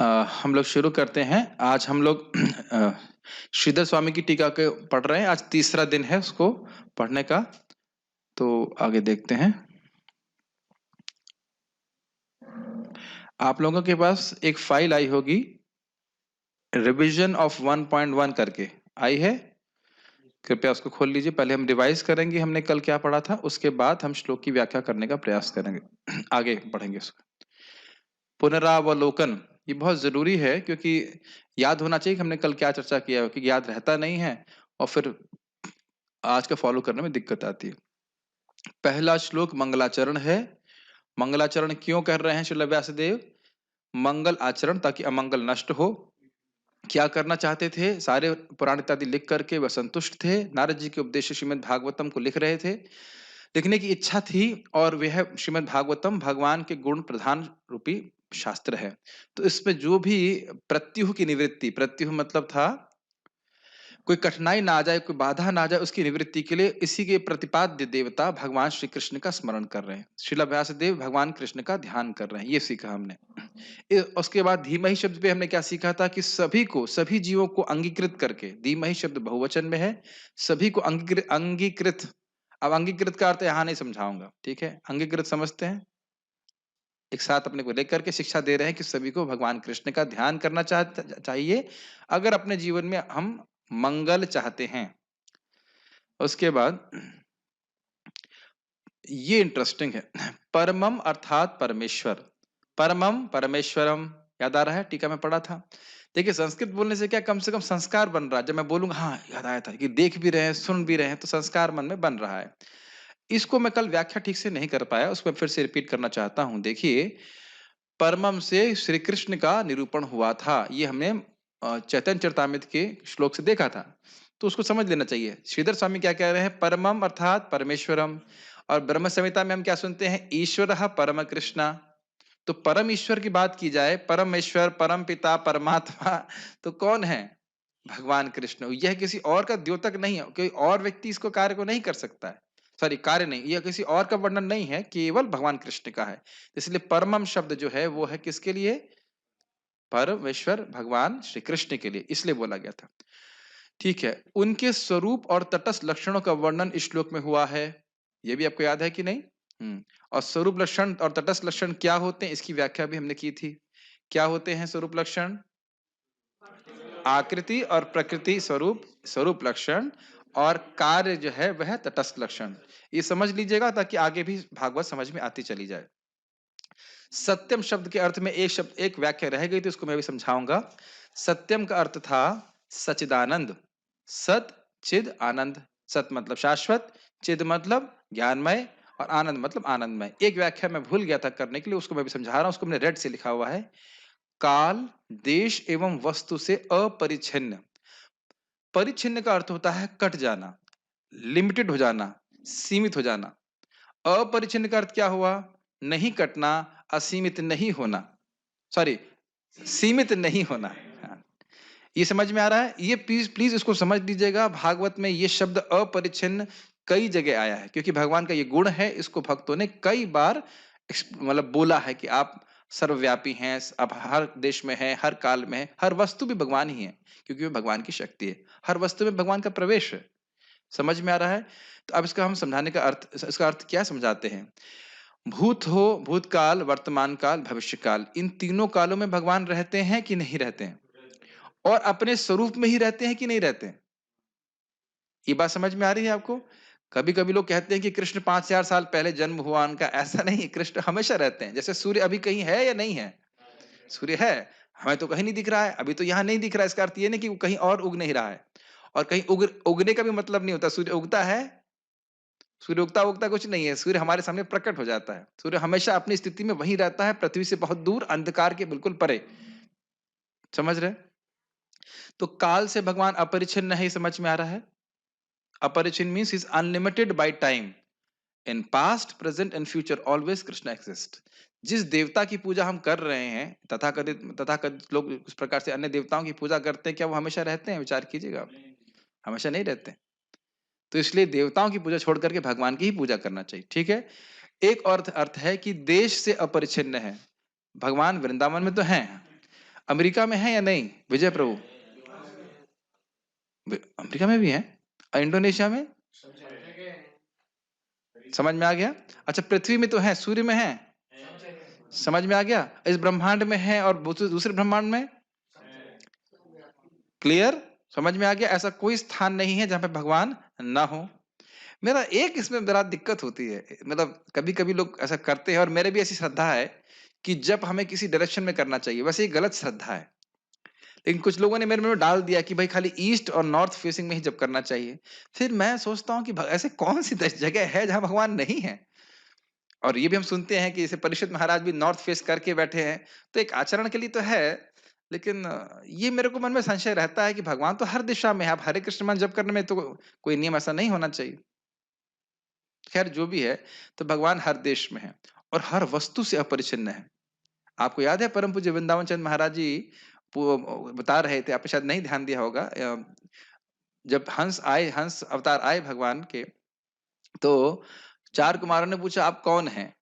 हम लोग शुरू करते हैं। आज हम लोग श्रीधर स्वामी की टीका के पढ़ रहे हैं। आज तीसरा दिन है उसको पढ़ने का, तो आगे देखते हैं। आप लोगों के पास एक फाइल आई होगी, रिवीजन ऑफ 1.1 करके आई है। कृपया उसको खोल लीजिए। पहले हम रिवाइज करेंगे हमने कल क्या पढ़ा था, उसके बाद हम श्लोक की व्याख्या करने का प्रयास करेंगे। आगे बढ़ेंगे उसको। पुनरावलोकन ये बहुत जरूरी है, क्योंकि याद होना चाहिए कि हमने कल क्या चर्चा किया है, क्योंकि याद रहता नहीं है और फिर आज का फॉलो करने में दिक्कत आती है। पहला श्लोक मंगलाचरण है। मंगलाचरण क्यों कर रहे हैं श्रील व्यासदेव? मंगल आचरण, ताकि अमंगल नष्ट हो। क्या करना चाहते थे? सारे पुराण इत्यादि लिख करके वह संतुष्ट थे। नारद जी के उपदेश श्रीमद् भागवतम को लिख रहे थे, लिखने की इच्छा थी, और वह श्रीमद् भागवतम भगवान के गुण प्रधान रूपी शास्त्र है। तो इसमें जो भी प्रत्युह की निवृत्ति, प्रत्युह मतलब था कोई कठिनाई ना आ जाए, कोई बाधा ना आ जाए, उसकी निवृत्ति के लिए इसी के प्रतिपाद्य देवता भगवान श्री कृष्ण का स्मरण कर रहे हैं। श्रील व्यासदेव भगवान कृष्ण का ध्यान कर रहे हैं, ये सीखा हमने। उसके बाद धीमहि शब्द पे हमने क्या सीखा था कि सभी को, सभी जीवों को अंगीकृत करके, धीमहि शब्द बहुवचन में है, सभी को अंगीकृत। अब अंगीकृत का अर्थ यहाँ नहीं समझाऊंगा, ठीक है? अंगीकृत समझते हैं, एक साथ अपने को लेकर के शिक्षा दे रहे हैं कि सभी को भगवान कृष्ण का ध्यान करना चाहिए, अगर अपने जीवन में हम मंगल चाहते हैं। उसके बाद ये इंटरेस्टिंग है, परमम अर्थात परमेश्वर। परमम परमेश्वरम याद आ रहा है? टीका में पढ़ा था। देखिए, संस्कृत बोलने से क्या कम से कम संस्कार बन रहा है। जब मैं बोलूंगा हाँ याद आया था, कि देख भी रहे हैं, सुन भी रहे हैं, तो संस्कार मन में बन रहा है। इसको मैं कल व्याख्या ठीक से नहीं कर पाया, उसको फिर से रिपीट करना चाहता हूं। देखिए, परमम से श्री कृष्ण का निरूपण हुआ था, ये हमने चैतन्य चरितामृत के श्लोक से देखा था, तो उसको समझ लेना चाहिए। श्रीधर स्वामी क्या कह रहे हैं? परमम अर्थात परमेश्वरम। और ब्रह्म संहिता में हम क्या सुनते हैं? ईश्वर परम कृष्णा। तो परम ईश्वर की बात की जाए, परमेश्वर, परम पिता, परमात्मा, तो कौन है? भगवान कृष्ण। यह किसी और का द्योतक नहीं है, कोई और व्यक्ति इसको कार्य को नहीं कर सकता है। सॉरी, कार्य नहीं, यह किसी और का वर्णन नहीं है, केवल भगवान कृष्ण का है। इसलिए परमम शब्द जो है वो है किसके लिए? परमेश्वर भगवान श्री कृष्ण के लिए, इसलिए बोला गया था। ठीक है, उनके स्वरूप और तटस्थ लक्षणों का वर्णन इस श्लोक में हुआ है। यह भी आपको याद है कि नहीं? और स्वरूप लक्षण और तटस्थ लक्षण क्या होते हैं, इसकी व्याख्या भी हमने की थी। क्या होते हैं स्वरूप लक्षण? आकृति और प्रकृति स्वरूप, स्वरूप लक्षण, और कार्य जो है वह तटस्थ लक्षण। ये समझ लीजिएगा, ताकि आगे भी भागवत समझ में आती चली जाए। सत्यम शब्द के अर्थ में एक शब्द, एक व्याख्या रह गई थी, उसको मैं भी समझाऊंगा। सत्यम का अर्थ था सचिदानंद। सत चिद आनंद। सत मतलब शाश्वत, चिद मतलब ज्ञानमय, और आनंद मतलब आनंदमय। एक व्याख्या मैं भूल गया था करने के लिए, उसको मैं भी समझा रहा हूं। उसको मैंने रेड से लिखा हुआ है। काल, देश एवं वस्तु से अपरिच्छिन्न। परिच्छिन्न का अर्थ होता है कट जाना, लिमिटेड हो जाना, सीमित हो जाना। अपरिच्छिन्न का अर्थ क्या हुआ? नहीं कटना, असीमित नहीं होना, सॉरी, सीमित नहीं होना। हाँ, ये समझ में आ रहा है? ये प्लीज प्लीज इसको समझ लीजिएगा। भागवत में ये शब्द अपरिच्छिन्न कई जगह आया है, क्योंकि भगवान का ये गुण है। इसको भक्तों ने कई बार मतलब बोला है कि आप सर्वव्यापी हैं, आप हर देश में हैं, हर काल में हैं, हर वस्तु भी भगवान ही है, क्योंकि वो भगवान की शक्ति है। हर वस्तु में भगवान का प्रवेश है। समझ में आ रहा है? तो अब इसका हम समझाने का अर्थ, इसका अर्थ क्या समझाते हैं। भूत हो, भूतकाल, वर्तमान काल, भविष्य काल, इन तीनों कालों में भगवान रहते हैं कि नहीं रहते हैं? और अपने स्वरूप में ही रहते हैं कि नहीं रहते हैं? ये बात समझ में आ रही है आपको? कभी कभी लोग कहते हैं कि कृष्ण 5,000 साल पहले जन्म हुआ उनका, ऐसा नहीं। कृष्ण हमेशा रहते हैं। जैसे सूर्य अभी कहीं है या नहीं है? सूर्य है, हमें तो कहीं नहीं दिख रहा है, अभी तो यहाँ नहीं दिख रहा है। इसका अर्थ ये नहीं कि वो कहीं और उग नहीं रहा है। और कहीं उगने का भी मतलब नहीं होता। सूर्य उगता है, सूर्य उगता उगता कुछ नहीं है। सूर्य हमारे सामने प्रकट हो जाता है। सूर्य हमेशा अपनी स्थिति में वहीं रहता है, पृथ्वी से बहुत दूर, अंधकार के बिल्कुल परे। समझ रहे? तो काल से भगवान अपरिच्छिन्न है, समझ में आ रहा है? अपरिच्छिन्न means is unlimited by time. In past, present and future always Krishna exist. जिस देवता की पूजा हम कर रहे हैं, तथाकथित लोग उस प्रकार से अन्य देवताओं की पूजा करते हैं, क्या वो हमेशा रहते हैं? विचार कीजिएगा, हमेशा नहीं रहते। तो इसलिए देवताओं की पूजा छोड़ करके भगवान की ही पूजा करना चाहिए। ठीक है। एक और अर्थ है कि देश से अपरिच्छिन्न है। भगवान वृंदावन में तो हैं, अमेरिका में है या नहीं विजय प्रभु? अमेरिका में भी है। इंडोनेशिया में? समझ में आ गया? अच्छा, पृथ्वी में तो है, सूर्य में है, समझ में आ गया? इस ब्रह्मांड में है और दूसरे ब्रह्मांड में? क्लियर? समझ में आ गया? ऐसा कोई स्थान नहीं है जहां पे भगवान ना हो। मेरा एक इसमें बड़ा दिक्कत होती है, मतलब कभी कभी लोग ऐसा करते हैं और मेरे भी ऐसी श्रद्धा है कि जब हमें किसी डायरेक्शन में करना चाहिए, वैसे ये गलत श्रद्धा है, लेकिन कुछ लोगों ने मेरे में डाल दिया कि भाई खाली ईस्ट और नॉर्थ फेसिंग में ही जब करना चाहिए। फिर मैं सोचता हूँ कि ऐसे कौन सी जगह है जहां भगवान नहीं है? और ये भी हम सुनते हैं कि जैसे परीक्षित महाराज भी नॉर्थ फेस करके बैठे हैं, तो एक आचरण के लिए तो है, लेकिन ये मेरे को मन में संशय रहता है कि भगवान तो हर दिशा में है। आप हरे कृष्ण मंत्र जप करने में तो कोई नियम ऐसा नहीं होना चाहिए। खैर जो भी है, तो भगवान हर देश में है और हर वस्तु से अपरिचिन्न है। आपको याद है परम पूज्य वृंदावन चंद महाराज जी बता रहे थे, आपने शायद नहीं ध्यान दिया होगा, जब हंस अवतार आए भगवान के, तो चार कुमारों ने पूछा आप कौन हैं?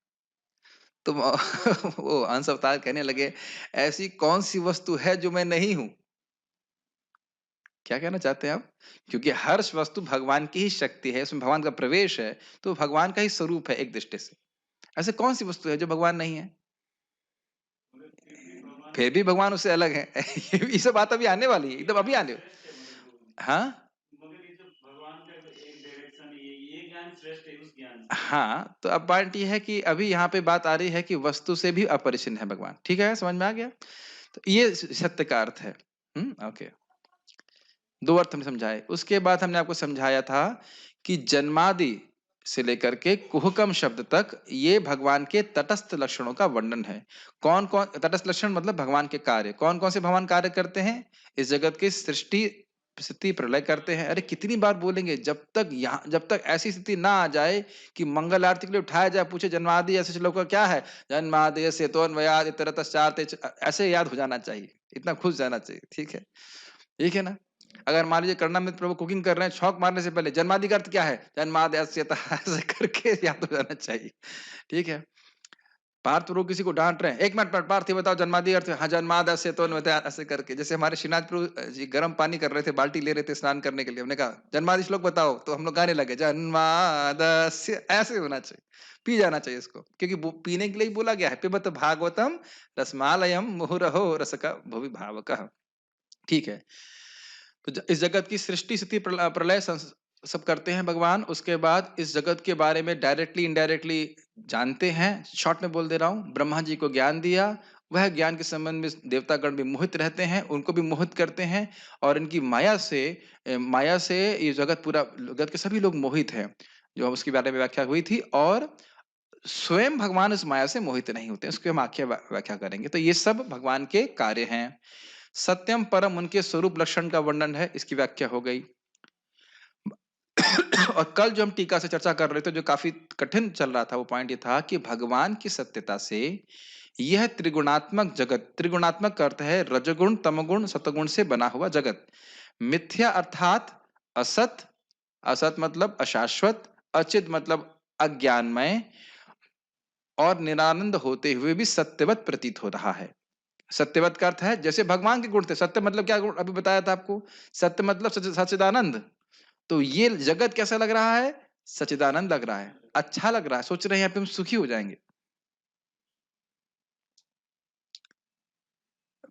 तो वो हंस अवतार कहने लगे, ऐसी कौन सी वस्तु है जो मैं नहीं हूं? क्या कहना चाहते हैं आप? क्योंकि हर वस्तु भगवान की ही शक्ति है, उसमें भगवान का प्रवेश है, तो भगवान का ही स्वरूप है एक दृष्टि से। ऐसे कौन सी वस्तु है जो भगवान नहीं है? फिर भी भगवान उससे अलग है। ये सब बात अभी आने वाली है, एकदम अभी आने। हाँ, हाँ, तो अब पॉइंट ये है कि अभी यहाँ पे बात आ रही है कि वस्तु से भी अपरिचिन्न है भगवान। ठीक है, समझ में आ गया? तो ये सत्य का अर्थ है। ओके। दो अर्थ हम समझाए। उसके बाद हमने आपको समझाया था कि जन्मादि से लेकर के कुहकम शब्द तक ये भगवान के तटस्थ लक्षणों का वर्णन है। कौन कौन तटस्थ लक्षण? मतलब भगवान के कार्य। कौन कौन से भगवान कार्य करते हैं? इस जगत की सृष्टि स्थिति प्रलय करते हैं। अरे कितनी बार बोलेंगे, जब तक ऐसी स्थिति ना आ जाए कि मंगल आरती के लिए उठाया जाए, पूछे जन्मादि ऐसे श्लोक का क्या है, जन्मादि से तो ऐसे याद हो जाना चाहिए, इतना खुश जाना चाहिए। ठीक है ना? अगर मान लीजिए कर्णामृत प्रभु कुकिंग कर रहे हैं, छौंक मारने से पहले जन्मादि का अर्थ क्या है, जन्माद्यस्यतः ऐसे करके याद हो जाना चाहिए। ठीक है? पार्थ प्रभु किसी को डांट रहे हैं, एक मिनट पार्थ ये बताओ जन्मादि अर्थ, हाँ जन्माद्यस्य तो ऐसे करके, जैसे हमारे श्रीनाथ प्रभु जी गर्म पानी कर रहे थे, बाल्टी ले रहे थे स्नान करने के लिए, हमने कहा जन्मादि श्लोक बताओ, तो हम लोग गाने लगे जन्मादस्य, ऐसे होना चाहिए, पी जाना चाहिए इसको, क्योंकि पीने के लिए ही बोला गया है, पिबत भागवतम रसमालयम मुहुरहो रसका भुवि भावकः। ठीक है? तो इस जगत की सृष्टि स्थिति प्रलय सब करते हैं भगवान। उसके बाद इस जगत के बारे में डायरेक्टली इनडायरेक्टली जानते हैं। शॉर्ट में बोल दे रहा हूँ, ब्रह्मा जी को ज्ञान दिया, वह ज्ञान के संबंध में देवतागण भी मोहित रहते हैं, उनको भी मोहित करते हैं, और इनकी माया से ये जगत पूरा, जगत के सभी लोग मोहित हैं, जो हम उसके बारे में व्याख्या हुई थी। और स्वयं भगवान इस माया से मोहित नहीं होते, उसकी हम आख्या व्याख्या करेंगे। तो ये सब भगवान के कार्य हैं। सत्यम परम उनके स्वरूप लक्षण का वर्णन है, इसकी व्याख्या हो गई। और कल जो हम टीका से चर्चा कर रहे थे, जो काफी कठिन चल रहा था, वो पॉइंट ये था कि भगवान की सत्यता से यह त्रिगुणात्मक जगत, त्रिगुणात्मक का अर्थ है रजगुण तमगुण सतगुण से बना हुआ जगत, मिथ्या अर्थात असत, असत मतलब अशाश्वत, अचित मतलब अज्ञानमय, और निरानंद होते हुए भी सत्यवत प्रतीत हो रहा है। सत्यवत का अर्थ है जैसे भगवान के गुण थे। सत्य मतलब क्या गुण अभी बताया था आपको? सत्य मतलब सच्चिदानंद। तो ये जगत कैसा लग रहा है? सच्चिदानंद लग रहा है, अच्छा लग रहा है, सोच रहे हैं यहाँ पे हम सुखी हो जाएंगे।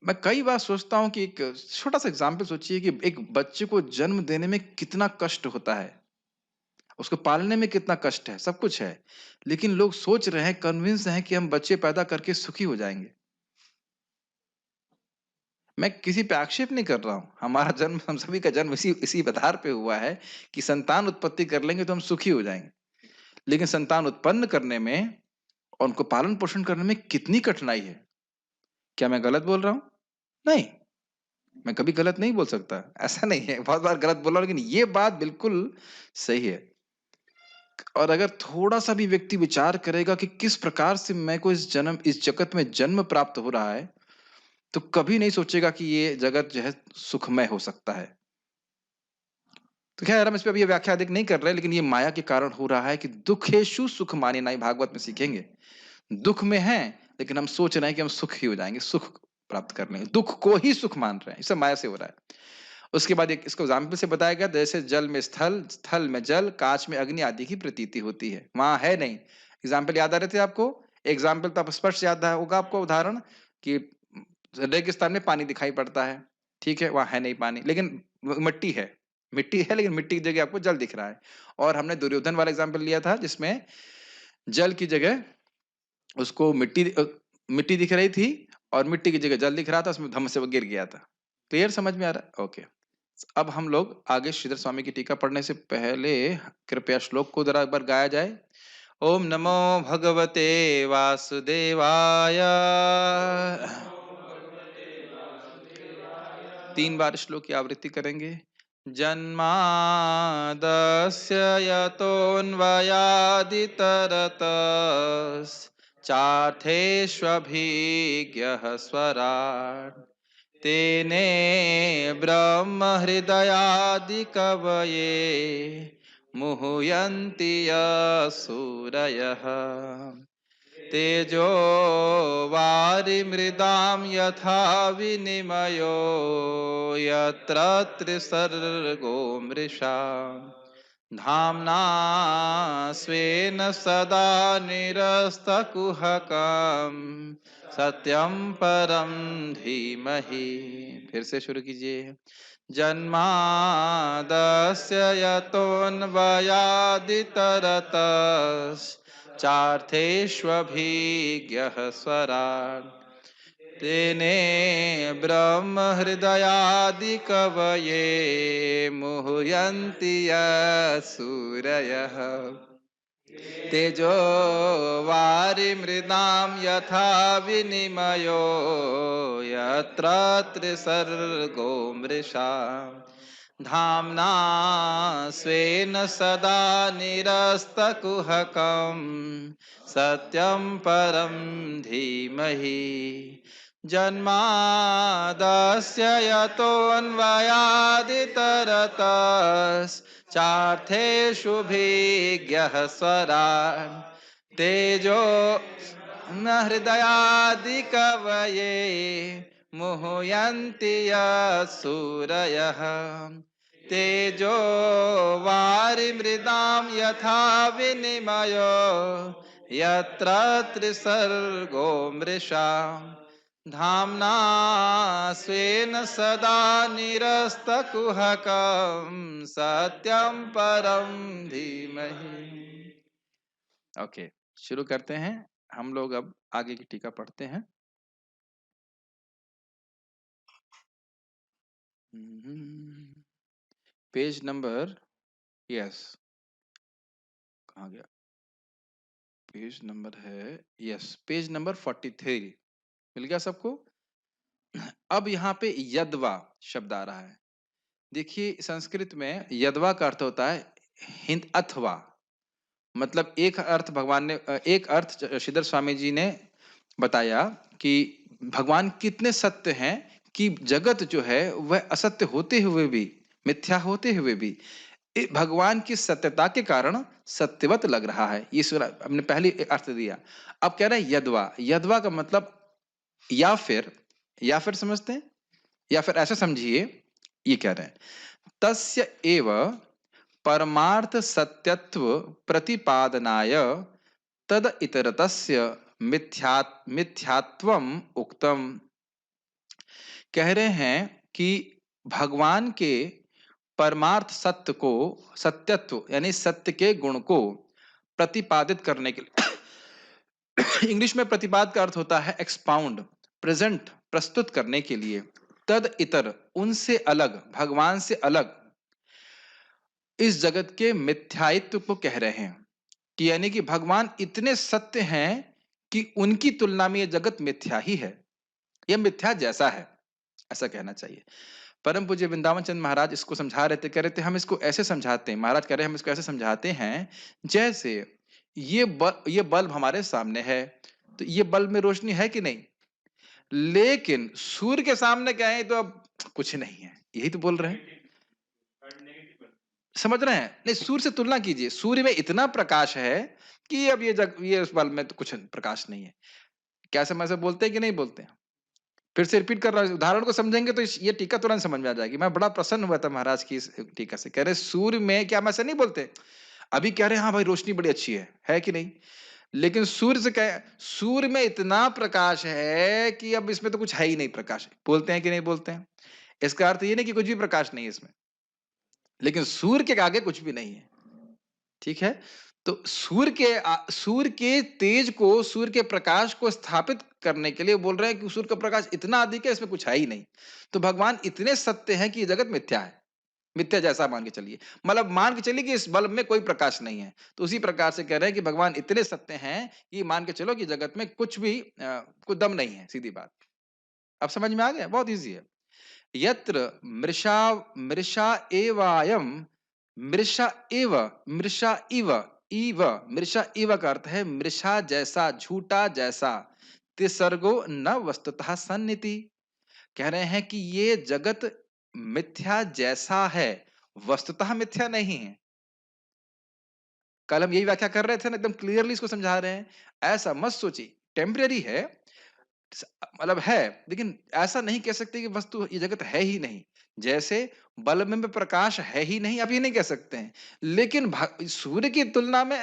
मैं कई बार सोचता हूँ कि एक छोटा सा एग्जाम्पल सोचिए कि एक बच्चे को जन्म देने में कितना कष्ट होता है, उसको पालने में कितना कष्ट है, सब कुछ है, लेकिन लोग सोच रहे हैं, कन्विंस हैं कि हम बच्चे पैदा करके सुखी हो जाएंगे। मैं किसी पे आक्षेप नहीं कर रहा हूँ, हमारा जन्म, हम सभी का जन्म इसी इसी आधार पे हुआ है कि संतान उत्पत्ति कर लेंगे तो हम सुखी हो जाएंगे। लेकिन संतान उत्पन्न करने में और उनको पालन पोषण करने में कितनी कठिनाई है। क्या मैं गलत बोल रहा हूँ? नहीं, मैं कभी गलत नहीं बोल सकता, ऐसा नहीं है, बहुत बार गलत बोला, लेकिन ये बात बिल्कुल सही है। और अगर थोड़ा सा भी व्यक्ति विचार करेगा कि किस प्रकार से मैं को इस जगत में जन्म प्राप्त हो रहा है, तो कभी नहीं सोचेगा कि ये जगत जो है सुखमय हो सकता है। तो खैर हम इस पे अभी व्याख्या अधिक नहीं कर रहे, लेकिन ये माया के कारण हो रहा है कि दुखेशु सुख माने, ना ही भागवत में सीखेंगे। दुख में है, लेकिन हम सोच रहे हैं कि हम सुख ही हो जाएंगे, सुख प्राप्त कर रहे हैं, दुख को ही सुख मान रहे हैं, इसे माया से हो रहा है। उसके बाद एक इसको एग्जाम्पल से बताया गया, जैसे जल में स्थल, स्थल में जल, कांच में अग्नि आदि की प्रतीति होती है, वहां है नहीं। एग्जाम्पल याद आ रहे थे आपको? एग्जाम्पल तो आप स्पष्ट याद होगा आपको, उदाहरण कि रेगिस्तान में पानी दिखाई पड़ता है, ठीक है, वहां है नहीं पानी, लेकिन मिट्टी है, मिट्टी है लेकिन मिट्टी की जगह आपको जल दिख रहा है। और हमने दुर्योधन वाला एग्जाम्पल लिया था जिसमें जल की जगह उसको मिट्टी दिख रही थी और मिट्टी की जगह जल दिख रहा था, उसमें धम से वो गिर गया था। क्लियर, समझ में आ रहा है? ओके। अब हम लोग आगे श्रीधर स्वामी की टीका पढ़ने से पहले कृपया श्लोक को जरा एक बार गाया जाए। ओम नमो भगवते वासुदेवाय। 3 बार श्लोक की आवृत्ति करेंगे। जन्मादस्य यतोऽन्वयादितरतश्चार्थेष्वभिज्ञः स्वराट् तेने ब्रह्महृदयादिकवये मुह्यन्ति यः तेजो वारिमृदां यथा विनिमयो यत्र त्रिसर्गो मृषा धाम्ना स्वेन सदा निरस्तकुहकं सत्यं परं धीमहि। फिर से शुरू कीजिए। जन्मादस्य यतोऽन्वयादितरतश्चार्थेष्वभिज्ञः स्वराट् तेने ब्रह्महृदयादिकवये मुह्यन्ति सूरयः तेजो वारिमृदां यथा विनिमयो यत्र त्रिसर्गो मृषा धाम्ना स्वेन सदा निरस्तकुहकं सत्यं परं धीमहि। जन्मादस्य यतोऽन्वयादितरतश्चार्थेष्वभिज्ञः स्वराट् तेजो न हृदयादिकवये मुह्यन्ति सूरयः तेजो वारिमृदां यथा विनिमयो यत्र त्रिसर्गो मृषा धाम्ना स्वेन सदा निरस्तकुहकं सत्यं परं धीमहि। ओके, शुरू करते हैं हम लोग। अब आगे की टीका पढ़ते हैं। पेज नंबर, यस, कहाँ गया? पेज नंबर है, यस, पेज नंबर 43। मिल गया सबको? अब यहाँ पे यद्वा शब्द आ रहा है। देखिए संस्कृत में यद्वा का अर्थ होता है हिंद अथवा, मतलब एक अर्थ भगवान ने, एक अर्थ श्रीधर स्वामी जी ने बताया कि भगवान कितने सत्य हैं कि जगत जो है वह असत्य होते हुए भी, मिथ्या होते हुए भी भगवान की सत्यता के कारण सत्यवत लग रहा है। ये हमने पहले अर्थ दिया। अब कह रहे हैं यद्वा, यद्वा का मतलब या फिर, या फिर समझते हैं, या फिर ऐसा समझिए, ये कह रहे हैं तस्य एव परमार्थ सत्यत्व प्रतिपादनाय तद इतरतस्य मिथ्यात्वम उक्तम। कह रहे हैं कि भगवान के परमार्थ सत्य को, सत्यत्व यानी सत्य के गुण को प्रतिपादित करने के लिए इंग्लिश में प्रतिपाद का अर्थ होता है एक्सपाउंड, प्रेजेंट, प्रस्तुत करने के लिए। तद इतर, उनसे अलग, भगवान से अलग इस जगत के मिथ्यात्व को कह रहे हैं कि यानी कि भगवान इतने सत्य हैं कि उनकी तुलना में यह जगत मिथ्या ही है, यह मिथ्या जैसा है, ऐसा कहना चाहिए। परम पूज्य वृंदावन चंद महाराज इसको समझा रहे थे, कह रहे थे हम इसको ऐसे समझाते हैं, महाराज कह रहे हैं हम इसको ऐसे समझाते हैं जैसे ये बल्ब हमारे सामने है, तो ये बल्ब में रोशनी है कि नहीं, लेकिन सूर्य के सामने क्या है तो अब कुछ नहीं है, यही तो बोल रहे हैं। समझ रहे हैं? नहीं, सूर्य से तुलना कीजिए, सूर्य में इतना प्रकाश है कि अब ये उस बल्ब में तो कुछ प्रकाश नहीं है। क्या समझ से बोलते हैं कि नहीं बोलते हैं? फिर से रिपीट कर रहा हूँ, उदाहरण को समझेंगे तो ये टीका तुरंत समझ में आ जाएगी। मैं बड़ा प्रसन्न हुआ था महाराज की इस टीका से। कह रहे सूर्य में क्या हम ऐसा नहीं बोलते? अभी कह रहे हैं हाँ भाई रोशनी बड़ी अच्छी है कि नहीं? लेकिन सूर्य से क्या सूर्य में इतना प्रकाश है कि अब इसमें तो कुछ है ही नहीं प्रकाश। बोलते हैं कि नहीं बोलते हैं? इसका अर्थ ये नहीं कि कुछ भी प्रकाश नहीं है इसमें। लेकिन सूर्य के आगे कुछ भी नहीं है। ठीक है? तो सूर्य के तेज को, सूर्य के प्रकाश को स्थापित करने के लिए बोल रहे हैं कि सूर्य का प्रकाश इतना अधिक है, इसमें कुछ है ही नहीं। तो भगवान इतने सत्य हैं कि ये जगत मिथ्या है। मिथ्या जैसा मान के चलिए। मतलब मान के चलिए कि इस बल्ब में कोई प्रकाश नहीं है। तो उसी प्रकार से कह रहे हैं कि भगवान इतने सत्य हैं कि मान के चलो कि जगत में कुछ भी कोई दम नहीं है, सीधी बात। अब समझ में आ गया? बहुत ईज़ी है। यत्र मृषा मृषा एवायम मृषा एव मृषा इव इव मृषा इव का अर्थ है मृषा जैसा, झूठा जैसा, तिसर्गो न वस्तुतः सन्निति। कह रहे हैं कि ये जगत मिथ्या जैसा है, वस्तुतः मिथ्या नहीं है। कल हम यही व्याख्या कर रहे थे ना, एकदम क्लियरली इसको समझा रहे हैं। ऐसा मत सोचिए, टेम्परेरी है, मतलब है, लेकिन ऐसा नहीं कह सकते कि वस्तु ये जगत है ही नहीं। जैसे बल्ब में भी प्रकाश है ही नहीं, आप ये नहीं कह सकते हैं। लेकिन सूर्य की तुलना में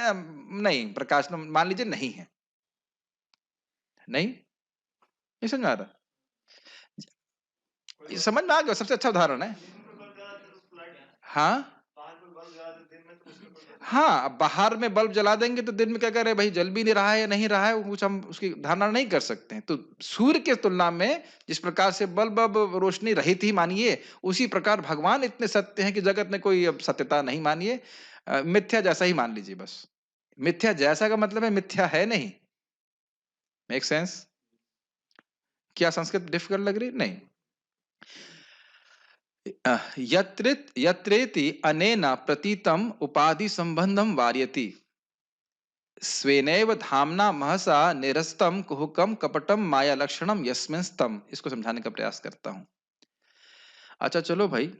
नहीं, प्रकाश मान लीजिए नहीं है। नहीं, नहीं समझ में आ रहा? ये समझ में आ गया, सबसे अच्छा उदाहरण है। हाँ, हाँ, अब बाहर में बल्ब जला देंगे तो दिन में क्या करें भाई, जल भी नहीं रहा है या नहीं रहा है, कुछ हम उसकी धारणा नहीं कर सकते हैं। तो सूर्य के तुलना में जिस प्रकार से बल्ब अब रोशनी रहित ही मानिए, उसी प्रकार भगवान इतने सत्य हैं कि जगत में कोई अब सत्यता नहीं मानिए, मिथ्या जैसा ही मान लीजिए बस। मिथ्या जैसा का मतलब है मिथ्या है नहीं। Make sense? क्या संस्कृत डिफिकल्ट लग रही? नहीं। यत्रेति अनेन प्रतीतम उपाधि संबंधम वार्यति स्वेनैव धाम्ना महसा निरस्तम कुहुकम कपटम माया लक्षणम यस्मिन् स्तम। इसको समझाने का प्रयास करता हूं। अच्छा चलो भाई,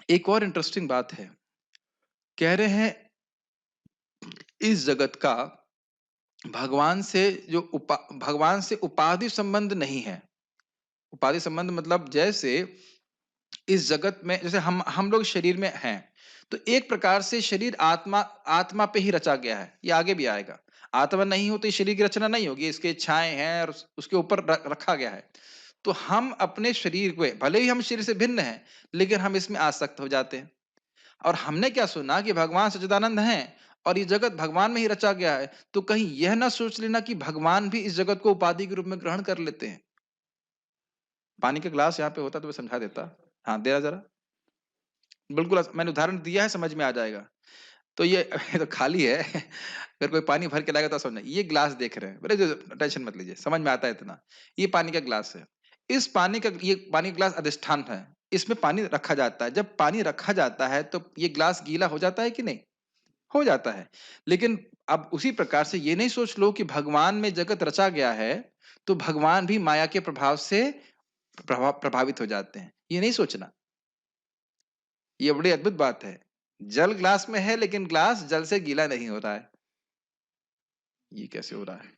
एक और इंटरेस्टिंग बात है। कह रहे हैं इस जगत का भगवान से उपाधि संबंध नहीं है। उपाधि संबंध मतलब जैसे इस जगत में, जैसे हम लोग शरीर में हैं, तो एक प्रकार से शरीर आत्मा आत्मा पे ही रचा गया है। ये आगे भी आएगा। आत्मा नहीं हो तो शरीर की रचना नहीं होगी, इसके इच्छाएं हैं और उसके ऊपर रखा गया है। तो हम अपने शरीर को, भले ही हम शरीर से भिन्न हैं, लेकिन हम इसमें आसक्त हो जाते हैं। और हमने क्या सुना कि भगवान सच्चिदानंद हैं और ये जगत भगवान में ही रचा गया है, तो कहीं यह ना सोच लेना कि भगवान भी इस जगत को उपाधि के रूप में ग्रहण कर लेते हैं। पानी का ग्लास यहाँ पे होता तो मैं समझा देता। हाँ, दे जरा। बिल्कुल, मैंने उदाहरण दिया है, समझ में आ जाएगा। तो ये तो खाली है। अगर कोई पानी भर के लाएगा तो समझना। ये ग्लास देख रहे हैं, बड़े जो टेंशन मत लीजिए, समझ में आता है इतना। ये पानी का ग्लास है। ये पानी का ग्लास अधिष्ठान है। इसमें पानी रखा जाता है। जब पानी रखा जाता है तो ये ग्लास गीला हो जाता है कि नहीं? हो जाता है। लेकिन अब उसी प्रकार से ये नहीं सोच लो कि भगवान में जगत रचा गया है, तो भगवान भी माया के प्रभाव से प्रभावित हो जाते हैं। ये नहीं सोचना। ये बड़ी अद्भुत बात है। जल ग्लास में है लेकिन ग्लास जल से गीला नहीं हो रहा है। ये कैसे हो रहा है?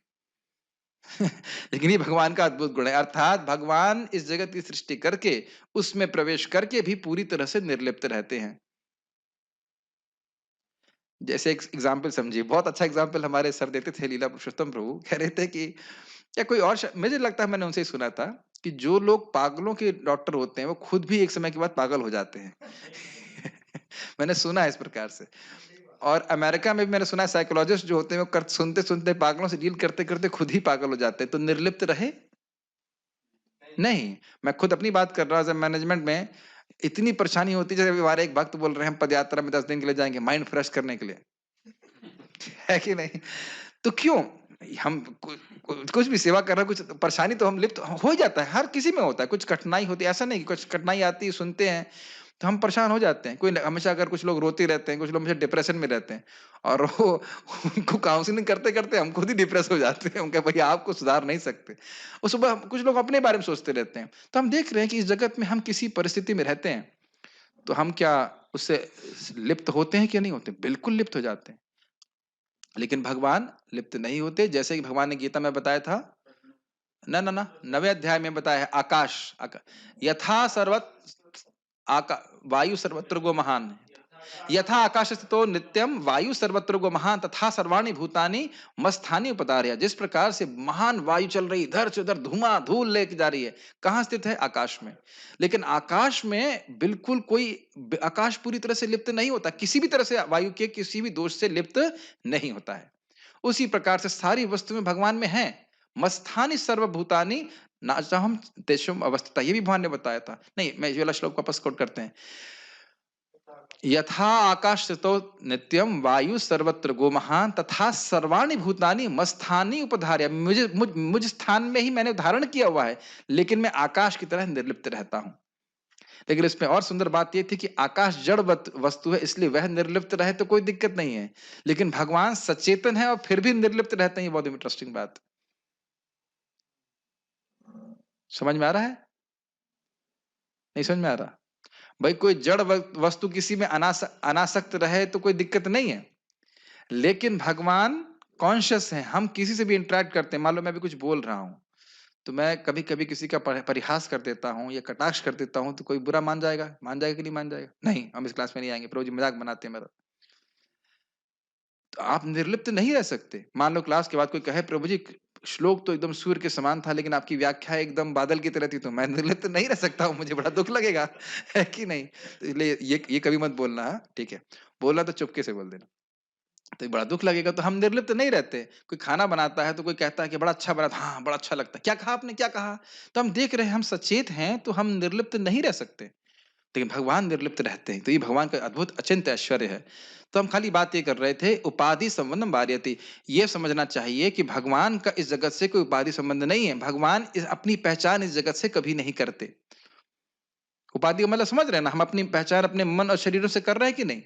लेकिन ये भगवान का अद्भुत गुण है। अर्थात भगवान इस जगत की सृष्टि करके उसमें प्रवेश करके भी पूरी तरह से निर्लिप्त रहते हैं। जैसे एक एग्जाम्पल समझिए, बहुत अच्छा एग्जाम्पल हमारे सर देते थे, लीला पुरुषोत्तम प्रभु कह रहे थे कि या कोई और मुझे लगता है मैंने उनसे ही सुना था कि जो लोग पागलों के डॉक्टर होते हैं वो खुद भी एक समय के बाद पागल हो जाते हैं। मैंने सुना है इस प्रकार से। और अमेरिका में भी मैंने सुना है साइकोलॉजिस्ट जो होते हैं वो सुनते सुनते पागलों से डील करते करते खुद ही पागल हो जाते हैं। तो निर्लिप्त रहे नहीं। मैं खुद अपनी बात कर रहा हूँ, मैनेजमेंट में इतनी परेशानी होती है। जैसे हमारे एक भक्त बोल रहे हैं हम पदयात्रा में 10 दिन के लिए जाएंगे माइंड फ्रेश करने के लिए। है कि नहीं? तो क्यों हम कुछ भी सेवा कर रहे हैं, कुछ परेशानी तो हम लिप्त हो जाता है, हर किसी में होता है। कुछ कठिनाई होती है, ऐसा नहीं कि कुछ कठिनाई आती है, सुनते हैं तो हम परेशान हो जाते हैं। कोई हमेशा, अगर कुछ लोग रोते रहते हैं, कुछ लोग हमेशा डिप्रेशन में रहते हैं, और वो उनको काउंसलिंग करते करते हम खुद ही डिप्रेस हो जाते हैं। उनके भैया आपको सुधार नहीं सकते। और सुबह कुछ लोग अपने बारे में सोचते रहते हैं। तो हम देख रहे हैं कि इस जगत में हम किसी परिस्थिति में रहते हैं तो हम क्या उससे लिप्त होते हैं कि नहीं होते? बिल्कुल लिप्त हो जाते हैं। लेकिन भगवान लिप्त नहीं होते। जैसे कि भगवान ने गीता में बताया था, ना ना ना, 9वें अध्याय में बताया है आकाश यथा सर्वत आका वायु सर्वत्र गो महान, यथा आकाश स्थितो नित्यम वायु सर्वत्र गो महान तथा सर्वाणि भूतानि मस्थानि उपधार्य। जिस प्रकार से महान वायु चल रही, इधर से उधर धुआं धूल लेके जा रही है, कहां स्थित है? आकाश में। लेकिन आकाश में बिल्कुल कोई, आकाश पूरी तरह से लिप्त नहीं होता, किसी भी तरह से वायु के किसी भी दोष से लिप्त नहीं होता है। उसी प्रकार से सारी वस्तुएं भगवान में हैं। मस्थानि सर्वभूतानि नाहं तेषाम् अवस्थिता, ये भी भगवान ने बताया था। नहीं, मैं ये वाला श्लोक वापस कोट करते हैं। यथा आकाश स्थितो नित्यम वायु सर्वत्र गो महान तथा सर्वाणि भूतानि मस्थानि उपधार्य। मुझ स्थान में ही मैंने धारण किया हुआ है, लेकिन मैं आकाश की तरह निर्लिप्त रहता हूं। लेकिन इसमें और सुंदर बात यह थी कि आकाश जड़ वस्तु है, इसलिए वह निर्लिप्त रहे तो कोई दिक्कत नहीं है, लेकिन भगवान सचेतन है और फिर भी निर्लिप्त रहते हैं। ये बहुत इंटरेस्टिंग बात। समझ में आ रहा है? नहीं समझ में आ रहा? भाई कोई जड़ वस्तु किसी में अनासक्त रहे तो कोई दिक्कत नहीं है, लेकिन भगवान कॉन्शियस है। हम किसी से भी इंटरेक्ट करते हैं, मान लो मैं भी कुछ बोल रहा हूं, तो मैं कभी कभी किसी का परिहास कर देता हूँ या कटाक्ष कर देता हूँ, तो कोई बुरा मान जाएगा? मान जाएगा कि नहीं मान जाएगा? नहीं, हम इस क्लास में नहीं आएंगे, प्रभु जी मजाक बनाते हैं मेरा। तो आप निर्लिप्त नहीं रह सकते। मान लो क्लास के बाद कोई कहे प्रभु जी श्लोक तो एकदम सूर्य के समान था, लेकिन आपकी व्याख्या एकदम बादल की तरह थी, तो मैं निर्लिप्त नहीं रह सकता हूँ, मुझे बड़ा दुख लगेगा। है कि नहीं? तो इसलिए ये कभी मत बोलना। हाँ ठीक है, बोलना तो चुपके से बोल देना, तो बड़ा दुख लगेगा। तो हम निर्लिप्त नहीं रहते। कोई खाना बनाता है तो कोई कहता है कि बड़ा अच्छा बना था, हाँ बड़ा अच्छा लगता है, क्या कहा आपने, क्या कहा? तो हम देख रहे हैं, हम सचेत हैं, तो हम निर्लिप्त नहीं रह सकते। लेकिन भगवान निर्लिप्त रहते हैं, तो ये भगवान का अद्भुत अचिंत ऐश्वर्य है। तो हम खाली बात ये कर रहे थे, उपाधि संबंधम वार्यति। ये समझना चाहिए कि भगवान का इस जगत से कोई उपाधि संबंध नहीं है। भगवान अपनी पहचान इस जगत से कभी नहीं करते। उपाधि मतलब समझ रहे हैं ना, हम अपनी पहचान अपने मन और शरीरों से कर रहे हैं कि नहीं,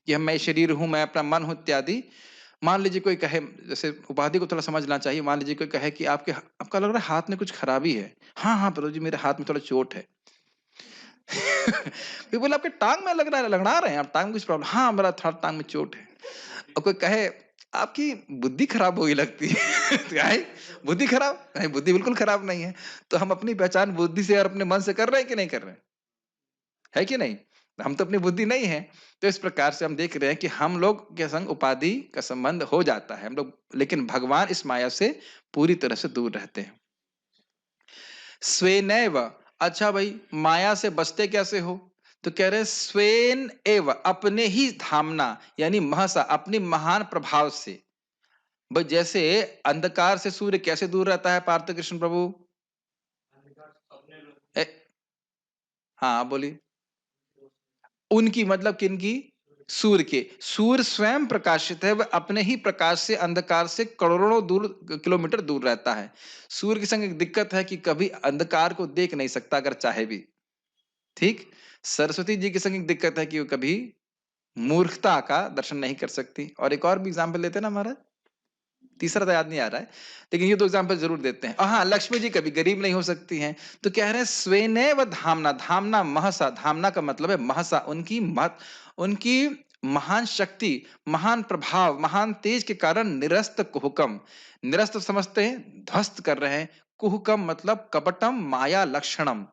कि हम मैं शरीर हूं, मैं अपना मन हूं इत्यादि। मान लीजिए कोई कहे, जैसे उपाधि को थोड़ा समझना चाहिए, मान लीजिए कोई कहे कि आपका लग रहा है हाथ में कुछ खराबी है। हाँ हाँ प्रभु जी, मेरे हाथ में थोड़ा चोट है। कोई बोले आपके टांग में लग रहा है, लगड़ा रहे हैं आप, टांग में कुछ प्रॉब्लम? हाँ मेरा थोड़ा टांग में चोट है। और कोई कहे आपकी बुद्धि खराब हुई लगती है। तो है बुद्धि खराब नहीं, बुद्धि बिल्कुल खराब नहीं है। तो हम अपनी पहचान बुद्धि से और अपने मन से कर रहे हैं कि नहीं कर रहे हैं? है कि नहीं? हम तो अपनी बुद्धि नहीं है। तो इस प्रकार से हम देख रहे हैं कि हम लोग के संग उपाधि का संबंध हो जाता है हम लोग, लेकिन भगवान इस माया से पूरी तरह से दूर रहते हैं। स्वेनैव, अच्छा भाई माया से बचते कैसे हो? तो कह रहे स्वेन एव, अपने ही धामना, यानी महसा, अपनी महान प्रभाव से। भाई जैसे अंधकार से सूर्य कैसे दूर रहता है पार्थ कृष्ण प्रभु? ए, हाँ बोलिए। उनकी मतलब किनकी? सूर्य के। सूर्य स्वयं प्रकाशित है, वह अपने ही प्रकाश से अंधकार से करोड़ों किलोमीटर दूर रहता है। सूर्य के संग एक दिक्कत है कि कभी अंधकार को देख नहीं सकता अगर चाहे भी। ठीक। सरस्वती जी के संग एक दिक्कत है कि वो कभी मूर्खता का दर्शन नहीं कर सकती। और एक और भी एग्जाम्पल लेते हैं ना महाराज, तीसरा तो याद नहीं आ रहा है, लेकिन ये दो एग्जाम्पल जरूर देते हैं। हाँ, लक्ष्मी जी कभी गरीब नहीं हो सकती हैं। तो कह रहे हैं स्वेने व धामना, धामना महसा, धामना का मतलब है महसा, उनकी महान शक्ति, महान प्रभाव, महान तेज के कारण निरस्त कुहुकम, निरस्त समझते हैं ध्वस्त कर रहे हैं। कुहुकम मतलब कपटम माया लक्षणम।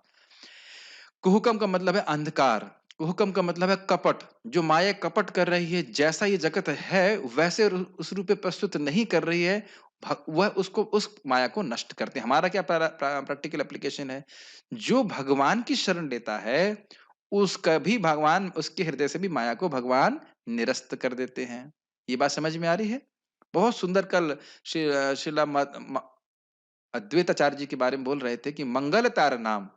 कुहुकम का मतलब है अंधकार, कुहुकम का मतलब है कपट। जो माया कपट कर रही है, जैसा ये जगत है वैसे उस रूप में प्रस्तुत नहीं कर रही है, वह उसको, उस माया को नष्ट करते हैं। हमारा क्या प्रैक्टिकल एप्लीकेशन है? जो भगवान की शरण लेता है, उसका भी भगवान, उसके हृदय से भी माया को भगवान निरस्त कर देते हैं। ये बात समझ में आ रही है? बहुत सुंदर। कल शिला अद्वैताचार्य जी के बारे में बोल रहे थे कि मंगल तार नाम,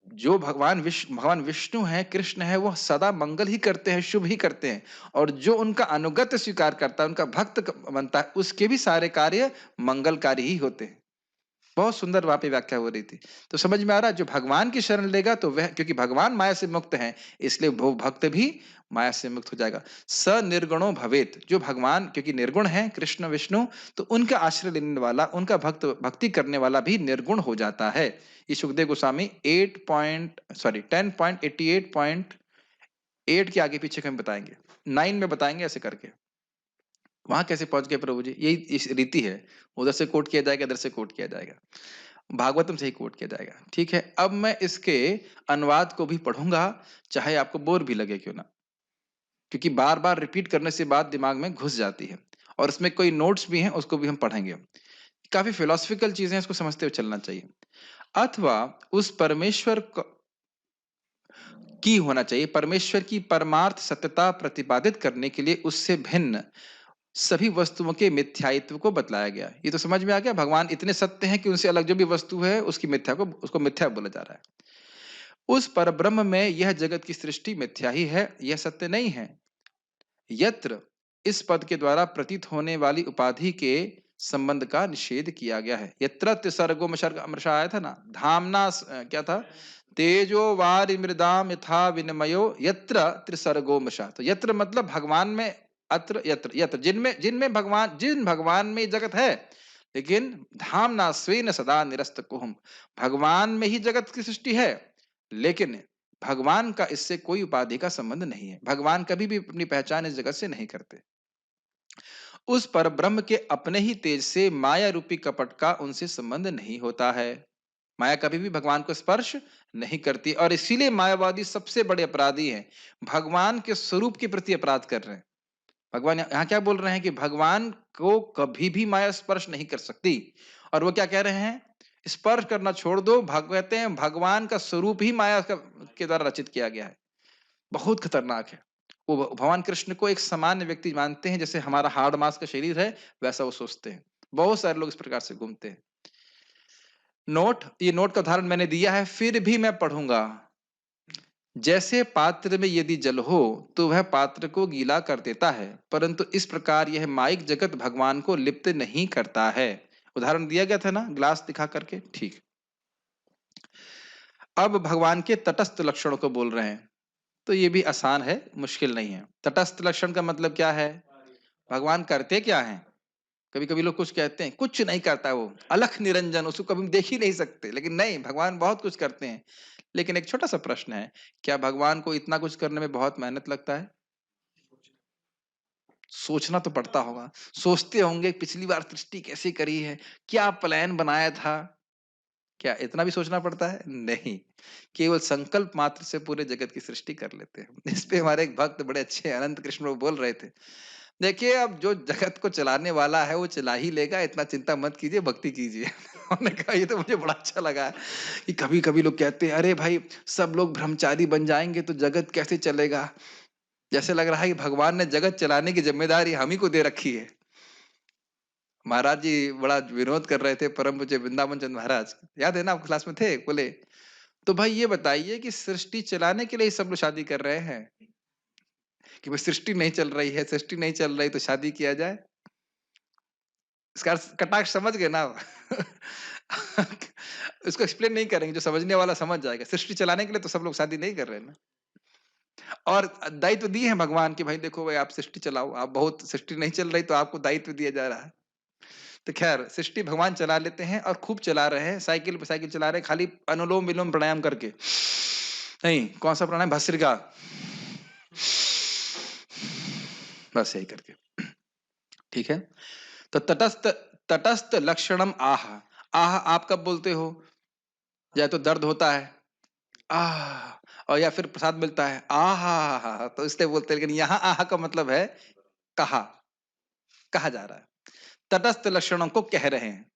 जो भगवान विष्णु है, कृष्ण है, वो सदा मंगल ही करते हैं, शुभ ही करते हैं। और जो उनका अनुगत्य स्वीकार करता है, उनका भक्त बनता है, उसके भी सारे कार्य मंगलकारी ही होते हैं। बहुत सुंदर वहां पे व्याख्या हो रही थी। तो समझ में आ रहा है, जो भगवान की शरण लेगा तो वह, क्योंकि भगवान माया से मुक्त है, इसलिए वो भक्त भी माया से मुक्त हो जाएगा। स निर्गुणो भवेत, जो भगवान क्योंकि निर्गुण है कृष्ण विष्णु, तो उनका आश्रय लेने वाला, उनका भक्ति करने वाला भी निर्गुण हो जाता है। ये सुखदेव गोस्वामी 1088 के आगे पीछे हम बताएंगे, 9 में बताएंगे ऐसे करके। वहां कैसे पहुंच गए प्रभु जी, यही इस रीति है, उधर से कोट किया जाएगा, इधर से कोट किया जाएगा। भागवतम से ही कोट किया जाएगा। ठीक है, अब मैं इसके अनुवाद को भी पढ़ूंगा, चाहे आपको बोर भी लगे क्यों ना, क्योंकि बार बार रिपीट करने से बात दिमाग में घुस जाती है। और इसमें कोई नोट्स भी हैं, उसको भी हम पढ़ेंगे। काफी फिलोसफिकल चीजें हैं, इसको समझते हुए चलना चाहिए। अथवा उस परमेश्वर की होना चाहिए, परमेश्वर की परमार्थ सत्यता प्रतिपादित करने के लिए उससे भिन्न सभी वस्तुओं के मिथ्यात्व को बतलाया गया। ये तो समझ में आ गया, भगवान इतने सत्य हैं कि उनसे अलग जो भी वस्तु है उसकी मिथ्या को, उसको मिथ्या बोला जा रहा है। उस परब्रह्म में यह जगत की सृष्टि मिथ्या ही है, यह सत्य नहीं है। यत्र इस पद के द्वारा प्रतीत होने वाली उपाधि के संबंध का निषेध किया गया है। यत्र त्रिसर्गो मशर्ग अमृषा आया था ना, धामना क्या था, तेजो वारि मृदाम यथा विनिमयो यत्र त्रिसर्गो मृषा। तो यत्र मतलब भगवान में, अत्र यत्र यत्र जिनमें जिनमें भगवान, जिन भगवान में जगत है, लेकिन धामना स्वेन सदा निरस्त कुहुम, भगवान में ही जगत की सृष्टि है, लेकिन भगवान का इससे कोई उपाधि का संबंध नहीं है। भगवान कभी भी अपनी पहचान इस जगत से नहीं करते। उस परब्रह्म के अपने ही तेज से माया रूपी कपट का उनसे संबंध नहीं होता है। माया कभी भी भगवान को स्पर्श नहीं करती, और इसीलिए मायावादी सबसे बड़े अपराधी हैं। भगवान के स्वरूप के प्रति अपराध कर रहे हैं। भगवान यहाँ क्या बोल रहे हैं कि भगवान को कभी भी माया स्पर्श नहीं कर सकती, और वो क्या कह रहे हैं, स्पर्श करना छोड़ दो, कहते हैं भगवान का स्वरूप ही माया के द्वारा रचित किया गया है। बहुत खतरनाक है। वो भगवान कृष्ण को एक सामान्य व्यक्ति मानते हैं, जैसे हमारा हाड़ मांस का शरीर है वैसा वो सोचते हैं। बहुत सारे लोग इस प्रकार से घूमते हैं। नोट, ये नोट का उदाहरण मैंने दिया है, फिर भी मैं पढ़ूंगा। जैसे पात्र में यदि जल हो तो वह पात्र को गीला कर देता है, परंतु इस प्रकार यह माइक जगत भगवान को लिप्त नहीं करता है। उदाहरण दिया गया था ना ग्लास दिखा करके। ठीक, अब भगवान के तटस्थ लक्षणों को बोल रहे हैं। तो ये भी आसान है, मुश्किल नहीं है। तटस्थ लक्षण का मतलब क्या है, भगवान करते क्या हैं। कभी कभी लोग कुछ कहते हैं, कुछ नहीं करता वो, अलख निरंजन, उसको कभी हम देख ही नहीं सकते, लेकिन नहीं, भगवान बहुत कुछ करते हैं। लेकिन एक छोटा सा प्रश्न है, क्या भगवान को इतना कुछ करने में बहुत मेहनत लगता है? सोचना तो पड़ता होगा, सोचते होंगे पिछली बार सृष्टि कैसे करी है, क्या प्लान बनाया था, क्या इतना भी सोचना पड़ता है? नहीं, केवल संकल्प मात्र से पूरे जगत की सृष्टि कर लेते हैं। इस पे हमारे एक भक्त बड़े अच्छे अनंत कृष्ण वो बोल रहे थे, देखिए अब जो जगत को चलाने वाला है वो चला ही लेगा, इतना चिंता मत कीजिए, भक्ति कीजिए। उन्होंने कहा, ये तो मुझे बड़ा अच्छा लगा कि कभी कभी लोग कहते हैं, अरे भाई सब लोग ब्रह्मचारी बन जाएंगे तो जगत कैसे चलेगा। जैसे लग रहा है कि भगवान ने जगत चलाने की जिम्मेदारी हम ही को दे रखी है। महाराज जी बड़ा विरोध कर रहे थे, परम पूज्य वृंदावन चंद महाराज, याद है ना, आप क्लास में थे, बोले तो भाई ये बताइए कि सृष्टि चलाने के लिए सब लोग शादी कर रहे हैं, कि भाई सृष्टि नहीं चल रही है, सृष्टि नहीं चल रही तो शादी किया जाए। इसका कटाक्ष समझ गए ना आप? इसको एक्सप्लेन नहीं करेंगे, जो समझने वाला समझ जाएगा। सृष्टि चलाने के लिए तो सब लोग शादी नहीं कर रहे हैं ना। और दायित्व दिए हैं भगवान कि भाई देखो भाई आप सृष्टि चलाओ, आप बहुत सृष्टि नहीं चल रही तो आपको दायित्व दिया जा रहा है। तो खैर सृष्टि भगवान चला लेते हैं, और खूब चला रहे हैं, साइकिल पे साइकिल चला रहे हैं, खाली अनुलोम विलोम प्राणायाम करके नहीं, कौन सा प्राणायाम, भस्त्रिका, बस यही करके। ठीक है, तो तटस्थ, तटस्थ लक्षणम आह। आह आप कब बोलते हो, या तो दर्द होता है आह, और या फिर प्रसाद मिलता है आहा, तो इसलिए बोलते हैं। लेकिन यहाँ आह का मतलब है कहा, कहा जा रहा है, तटस्थ लक्षणों को कह रहे हैं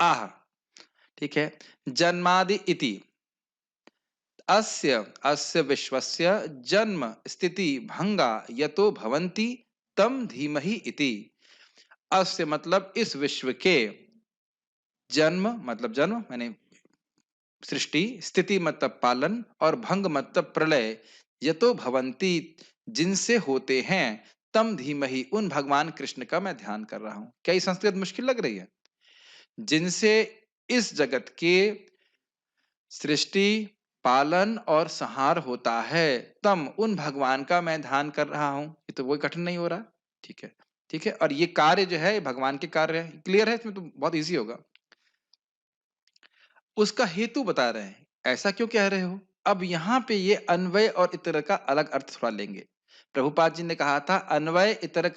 आह। ठीक है, जन्मादि इति अस्य अस्य विश्वस्य जन्म स्थिति भंगा यतो भवन्ति तम धीमहि इति। अस्य मतलब इस विश्व के, जन्म मतलब जन्म माने सृष्टि, स्थिति मतलब पालन, और भंग मतलब प्रलय, यतो भवंती जिनसे होते हैं, तम धीमहि उन भगवान कृष्ण का मैं ध्यान कर रहा हूं। क्या ये संस्कृत मुश्किल लग रही है? जिनसे इस जगत के सृष्टि, पालन और संहार होता है, तम उन भगवान का मैं ध्यान कर रहा हूं। ये तो कोई कठिन नहीं हो रहा। ठीक है, ठीक है, और ये कार्य जो है भगवान के कार्य है, क्लियर है, इसमें तो बहुत इजी होगा। उसका हेतु बता रहे हैं, ऐसा क्यों कह रहे हो। अब यहाँ पे ये अन्वय और इतर का अलग अर्थ थोड़ा लेंगे। प्रभुपाद जी ने कहा था अन्वय इतर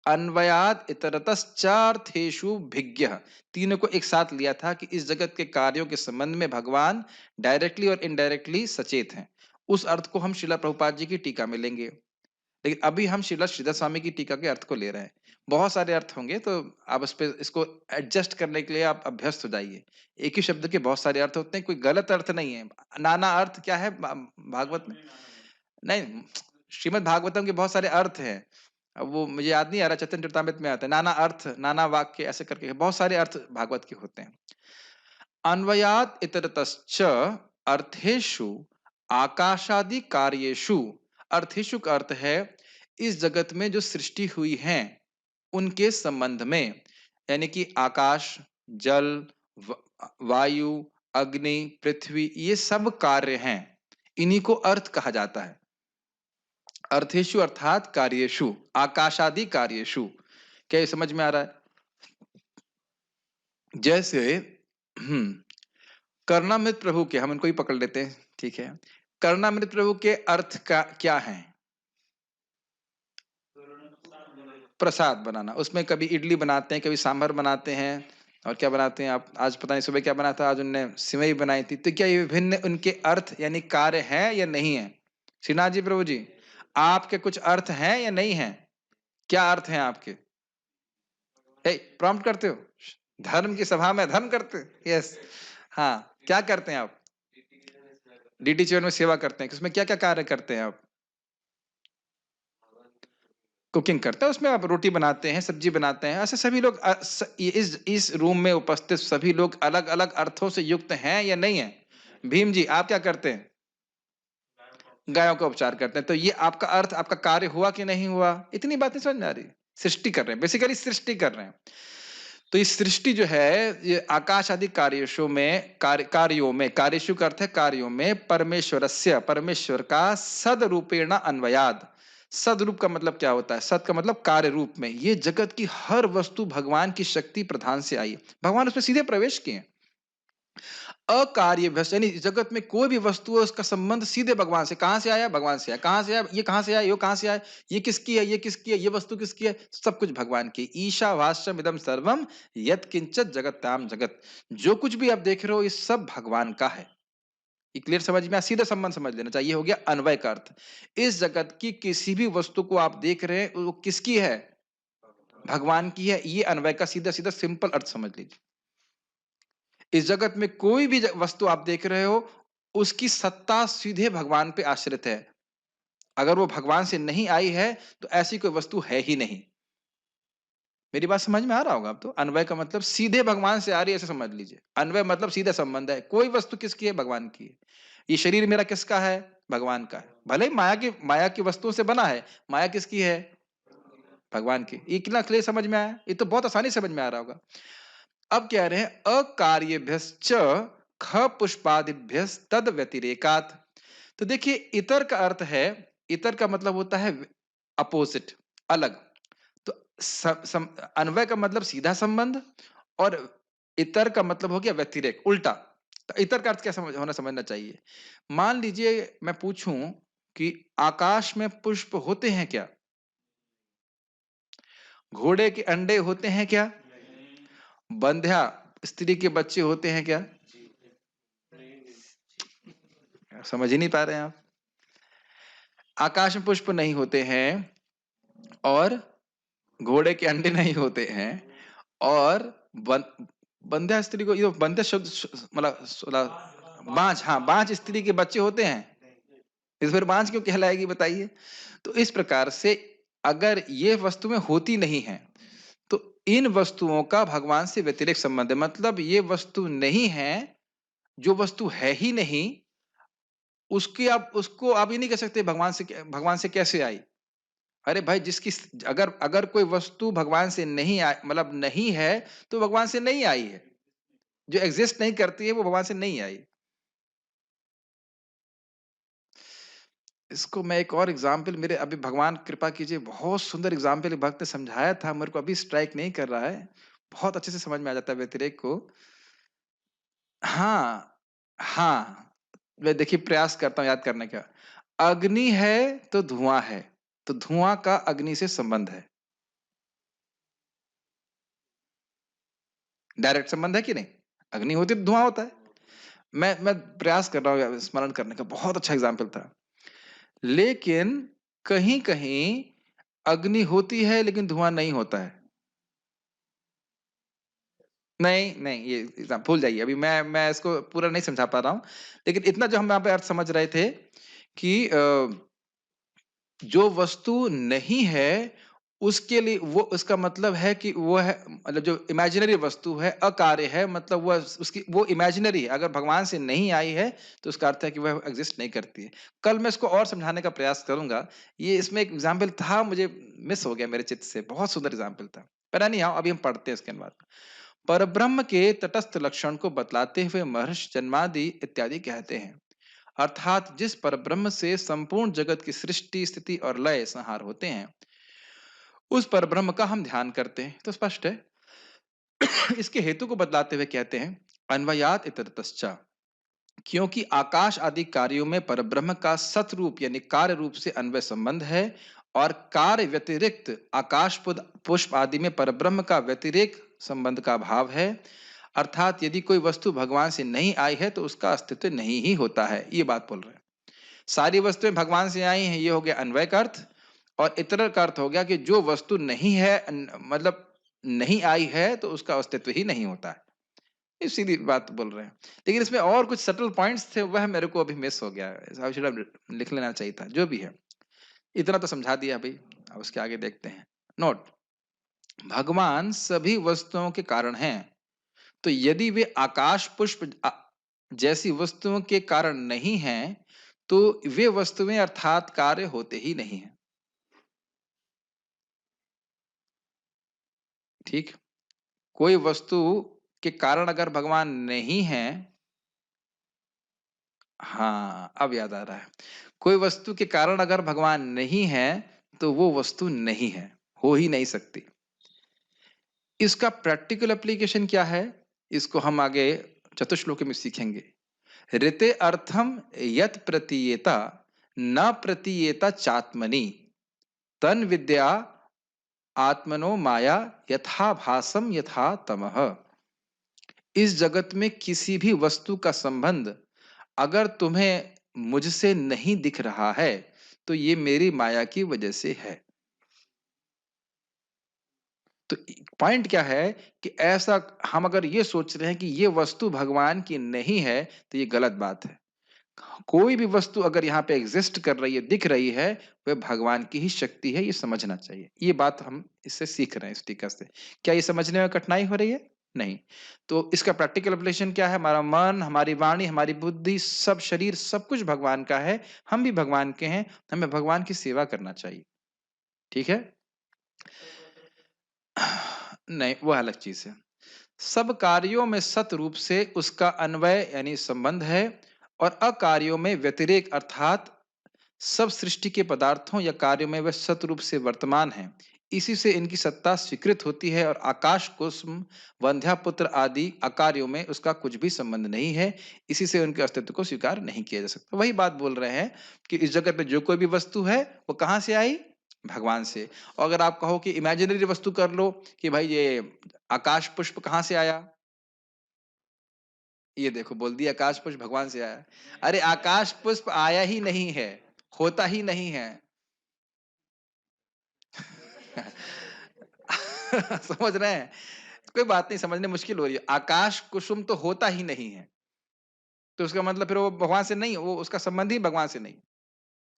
अन्वयात इतरतश्चार्थेषु भिज्ञः। तीनों को एक साथ लिया था कि इस जगत के कार्यों के संबंध में भगवान डायरेक्टली और इनडायरेक्टली सचेत हैं। उस अर्थ को हम श्रीला प्रभुपाद जी की टीका में लेंगे, लेकिन अभी हम श्रीला श्रीधर स्वामी की टीका के अर्थ को ले रहे हैं। बहुत सारे अर्थ होंगे, तो आप इस पे इसको एडजस्ट करने के लिए आप अभ्यस्त हो जाइए। एक ही शब्द के बहुत सारे अर्थ होते हैं, कोई गलत अर्थ नहीं है। नाना अर्थ क्या है भागवत में? नहीं, श्रीमद् भागवतम के बहुत सारे अर्थ हैं। अब वो मुझे याद नहीं आ रहा, चैतन्य चरितामृत में आता है नाना अर्थ, नाना वाक्य, ऐसे करके बहुत सारे अर्थ भागवत के होते हैं। अन्वयात इतरतश्च अर्थेषु आकाशादि कार्येषु। अर्थेषु का अर्थ है इस जगत में जो सृष्टि हुई है उनके संबंध में, यानी कि आकाश, जल, वायु, अग्नि, पृथ्वी, ये सब कार्य हैं, इन्हीं को अर्थ कहा जाता है। अर्थेषु अर्थात कार्येषु, आकाशादि कार्येषु। क्या ये समझ में आ रहा है? जैसे कर्णामृत प्रभु के, हम इनको ही पकड़ लेते हैं, ठीक है। कर्णामृत प्रभु के अर्थ का क्या है? प्रसाद बनाना। उसमें कभी इडली बनाते हैं, कभी सांभर बनाते हैं, और क्या बनाते हैं आप? आज पता नहीं सुबह क्या बना था, आज उनने सिवई बनाई थी। तो क्या ये विभिन्न उनके अर्थ यानी कार्य है या नहीं है? श्रीनाथ जी प्रभु जी, आपके कुछ अर्थ हैं या नहीं है? क्या अर्थ हैं आपके? प्रॉम्प्ट करते हो? धर्म की सभा में धर्म करते? यस। हाँ, क्या करते हैं आप? डीटी चैनल में सेवा करते हैं। उसमें क्या क्या कार्य करते हैं आप? कुकिंग करते हैं, उसमें आप रोटी बनाते हैं, सब्जी बनाते हैं। ऐसे सभी लोग इस रूम में उपस्थित सभी लोग अलग अलग अर्थों से युक्त हैं या नहीं है? भीम जी, आप क्या करते हैं? गायों का उपचार करते हैं। तो ये आपका अर्थ, आपका कार्य हुआ कि नहीं हुआ? इतनी बातें समझ में आ रही? सृष्टि कर रहे हैं, बेसिकली सृष्टि कर रहे हैं। तो ये सृष्टि जो है, ये आकाश आदि कार्यशों में, कार्यों में, कार्यशु का अर्थ है कार्यों में, परमेश्वरस्य, परमेश्वर का सदरूपेण अन्वयाद। सदरूप का मतलब क्या होता है? सद का मतलब कार्य रूप में। ये जगत की हर वस्तु भगवान की शक्ति प्रधान से आई, भगवान उसमें सीधे प्रवेश किए। अकार्य भ्रष्ट, यानी जगत में कोई भी वस्तु है उसका संबंध सीधे भगवान से। कहां से आया? भगवान से आया। कहां से आया? ये कहां से आया? ये कहां से आया? ये किसकी है? ये किसकी है? ये वस्तु किसकी है? सब कुछ भगवान की। ईशावास्यम इदम सर्वम यत् किंचित जगत्याम जगत। जो कुछ भी आप देख रहे हो ये सब भगवान का है। ये क्लियर समझ में? सीधा संबंध समझ लेना चाहिए। हो गया अन्वय का अर्थ। इस जगत की किसी भी वस्तु को आप देख रहे हैं वो किसकी है? भगवान की है। ये अन्वय का सीधा सीधा सिंपल अर्थ समझ लीजिए। इस जगत में कोई भी वस्तु आप देख रहे हो उसकी सत्ता सीधे भगवान पे आश्रित है। अगर वो भगवान से नहीं आई है तो ऐसी कोई वस्तु है ही नहीं। मेरी बात समझ में आ रहा होगा अब? तो अन्वय का मतलब सीधे भगवान से आ रही है, ऐसे समझ लीजिए। अन्वय मतलब सीधा संबंध है। कोई वस्तु किसकी है? भगवान की है। ये शरीर मेरा किसका है? भगवान का है। भले ही माया की वस्तुओं से बना है, माया किसकी है? भगवान की। ये कितना क्लियर समझ में आया? ये तो बहुत आसानी समझ में आ रहा होगा। अब कह रहे हैं अकार्यभ्यश्च ख पुष्पादिभ्यस् तद व्यतिरेकात। तो देखिए, इतर का अर्थ है, इतर का मतलब होता है अपोजिट, अलग। तो अन्वय का मतलब सीधा संबंध, और इतर का मतलब हो गया व्यतिरेक, उल्टा। तो इतर का अर्थ क्या समझना चाहिए? मान लीजिए मैं पूछूं कि आकाश में पुष्प होते हैं क्या? घोड़े के अंडे होते हैं क्या? बंध्या स्त्री के बच्चे होते हैं क्या? समझ ही नहीं पा रहे हैं आप। आकाश में पुष्प नहीं होते हैं, और घोड़े के अंडे नहीं होते हैं, और बंध्या स्त्री को, ये बंध्या शब्द मतलब बांझ, हाँ, बांझ स्त्री के बच्चे होते हैं। इस बार बांझ क्यों कहलाएगी बताइए? तो इस प्रकार से अगर ये वस्तु में होती नहीं है तो इन वस्तुओं का भगवान से व्यतिरेक संबंध है। मतलब ये वस्तु नहीं है, जो वस्तु है ही नहीं उसको आप ये नहीं कह सकते भगवान से कैसे आई। अरे भाई, जिसकी अगर अगर कोई वस्तु भगवान से नहीं आई, मतलब नहीं है, तो भगवान से नहीं आई है। जो एग्जिस्ट नहीं करती है वो भगवान से नहीं आई। इसको मैं एक और एग्जाम्पल, मेरे अभी भगवान कृपा कीजिए बहुत सुंदर एग्जाम्पल भक्त ने समझाया था, मेरे को अभी स्ट्राइक नहीं कर रहा है। बहुत अच्छे से समझ में आ जाता है व्यतिरेक को। हाँ, हाँ, मैं देखिए प्रयास करता हूँ याद करने का। अग्नि है तो धुआं है, तो धुआं का अग्नि से संबंध है। डायरेक्ट संबंध है कि नहीं? अग्नि होती तो धुआं होता है। मैं प्रयास कर रहा हूँ स्मरण करने का, बहुत अच्छा एग्जाम्पल था। लेकिन कहीं कहीं अग्नि होती है लेकिन धुआं नहीं होता है। नहीं नहीं, ये भूल जाइए, अभी मैं इसको पूरा नहीं समझा पा रहा हूँ, लेकिन इतना जो हम यहाँ पे अर्थ समझ रहे थे कि जो वस्तु नहीं है, उसके लिए वो, उसका मतलब है कि वो है, मतलब जो इमेजिनरी वस्तु है, अकार्य है, मतलब वो उसकी वो इमेजिनरी है। अगर भगवान से नहीं आई है, तो उसका अर्थ है कि वह एग्ज़िस्ट नहीं करती है। कल मैं इसको और समझाने का प्रयास करूँगा। ये इसमें एक एग्ज़ाम्पल था, मुझे मिस हो गया मेरे चित्त से, बहुत सुंदर एग्ज़ाम्पल था। पर एनीहाउ अभी हम पढ़ते हैं इसके बाद। परब्रह्म के तटस्थ लक्षण को बतलाते हुए महर्षि जन्मादि इत्यादि कहते हैं। अर्थात जिस परब्रह्म से संपूर्ण जगत की सृष्टि, स्थिति और लय संहार होते हैं, उस परब्रह्म का हम ध्यान करते हैं, तो स्पष्ट है। इसके हेतु को बतलाते हुए कहते हैं, अन्वयात इतरतश्चा, क्योंकि आकाश आदि कार्यों में परब्रह्म का सतरूप यानी कार्य रूप से अन्वय संबंध है, और कार्य व्यतिरिक्त आकाश पुष्प आदि में परब्रह्म का व्यतिरेक संबंध का भाव है। अर्थात यदि कोई वस्तु भगवान से नहीं आई है, तो उसका अस्तित्व नहीं ही होता है, ये बात बोल रहे हैं। सारी वस्तुएं भगवान से आई हैं, ये हो गया अन्वय का अर्थ। और इतर का अर्थ हो गया कि जो वस्तु नहीं है, मतलब नहीं आई है, तो उसका अस्तित्व ही नहीं होता है। ये सीधी बात बोल रहे हैं। लेकिन इसमें और कुछ सटल पॉइंट्स थे, वह मेरे को अभी मिस हो गया है। आई शुड हैव लिख लेना चाहिए था। जो भी है, इतना तो समझा दिया भाई। अब उसके आगे देखते हैं। नोट, भगवान सभी वस्तुओं के कारण हैं। तो यदि वे आकाश पुष्प जैसी वस्तुओं के कारण नहीं हैं, तो वे वस्तुएं अर्थात कार्य होते ही नहीं हैं। ठीक, कोई वस्तु के कारण अगर भगवान नहीं है, हाँ अब याद आ रहा है, कोई वस्तु के कारण अगर भगवान नहीं है, तो वो वस्तु नहीं है, हो ही नहीं सकती। इसका प्रैक्टिकल एप्लीकेशन क्या है, इसको हम आगे चतुश्लोकी में सीखेंगे। ऋते अर्थम यत प्रतीयेता न प्रतीयेता चात्मनि, तन विद्या आत्मनो माया यथा भासम यथा तमः। इस जगत में किसी भी वस्तु का संबंध अगर तुम्हें मुझसे नहीं दिख रहा है, तो ये मेरी माया की वजह से है। तो पॉइंट क्या है कि ऐसा हम अगर ये सोच रहे हैं कि ये वस्तु भगवान की नहीं है, तो ये गलत बात है। कोई भी वस्तु अगर यहाँ पे एग्जिस्ट कर रही है, दिख रही है, वह भगवान की ही शक्ति है, ये समझना चाहिए। ये बात हम इससे सीख रहे हैं, इस टीका से। क्या ये समझने में कठिनाई हो रही है? नहीं। तो इसका प्रैक्टिकल एप्लीकेशन क्या है? हमारा मन, हमारी वाणी, हमारी बुद्धि, सब शरीर, सब कुछ भगवान का है। हम भी भगवान के हैं, हमें भगवान की सेवा करना चाहिए। ठीक है? नहीं, वो अलग चीज है। सब कार्यों में सत रूप से उसका अन्वय यानी संबंध है, और अकार्यों में व्यतिरेक अर्थात सब सृष्टि के पदार्थों या कार्यों में वह सत रूप से वर्तमान है। इसी से इनकी सत्ता स्वीकृत होती है, और आकाश कुसुम वंध्यापुत्र आदि अकार्यों में उसका कुछ भी संबंध नहीं है। इसी से उनके अस्तित्व को स्वीकार नहीं किया जा सकता। वही बात बोल रहे हैं कि इस जगत में जो कोई भी वस्तु है, वो कहाँ से आई? भगवान से। और अगर आप कहो कि इमेजिनरी वस्तु कर लो कि भाई ये आकाश पुष्प कहाँ से आया, ये देखो बोल दिया आकाश पुष्प भगवान से आया। अरे आकाश पुष्प आया ही नहीं है, होता ही नहीं है। समझ रहे हैं? कोई बात नहीं, समझने मुश्किल हो रही है। आकाश कुसुम तो होता ही नहीं है, तो उसका मतलब फिर वो भगवान से नहीं, वो उसका संबंध ही भगवान से नहीं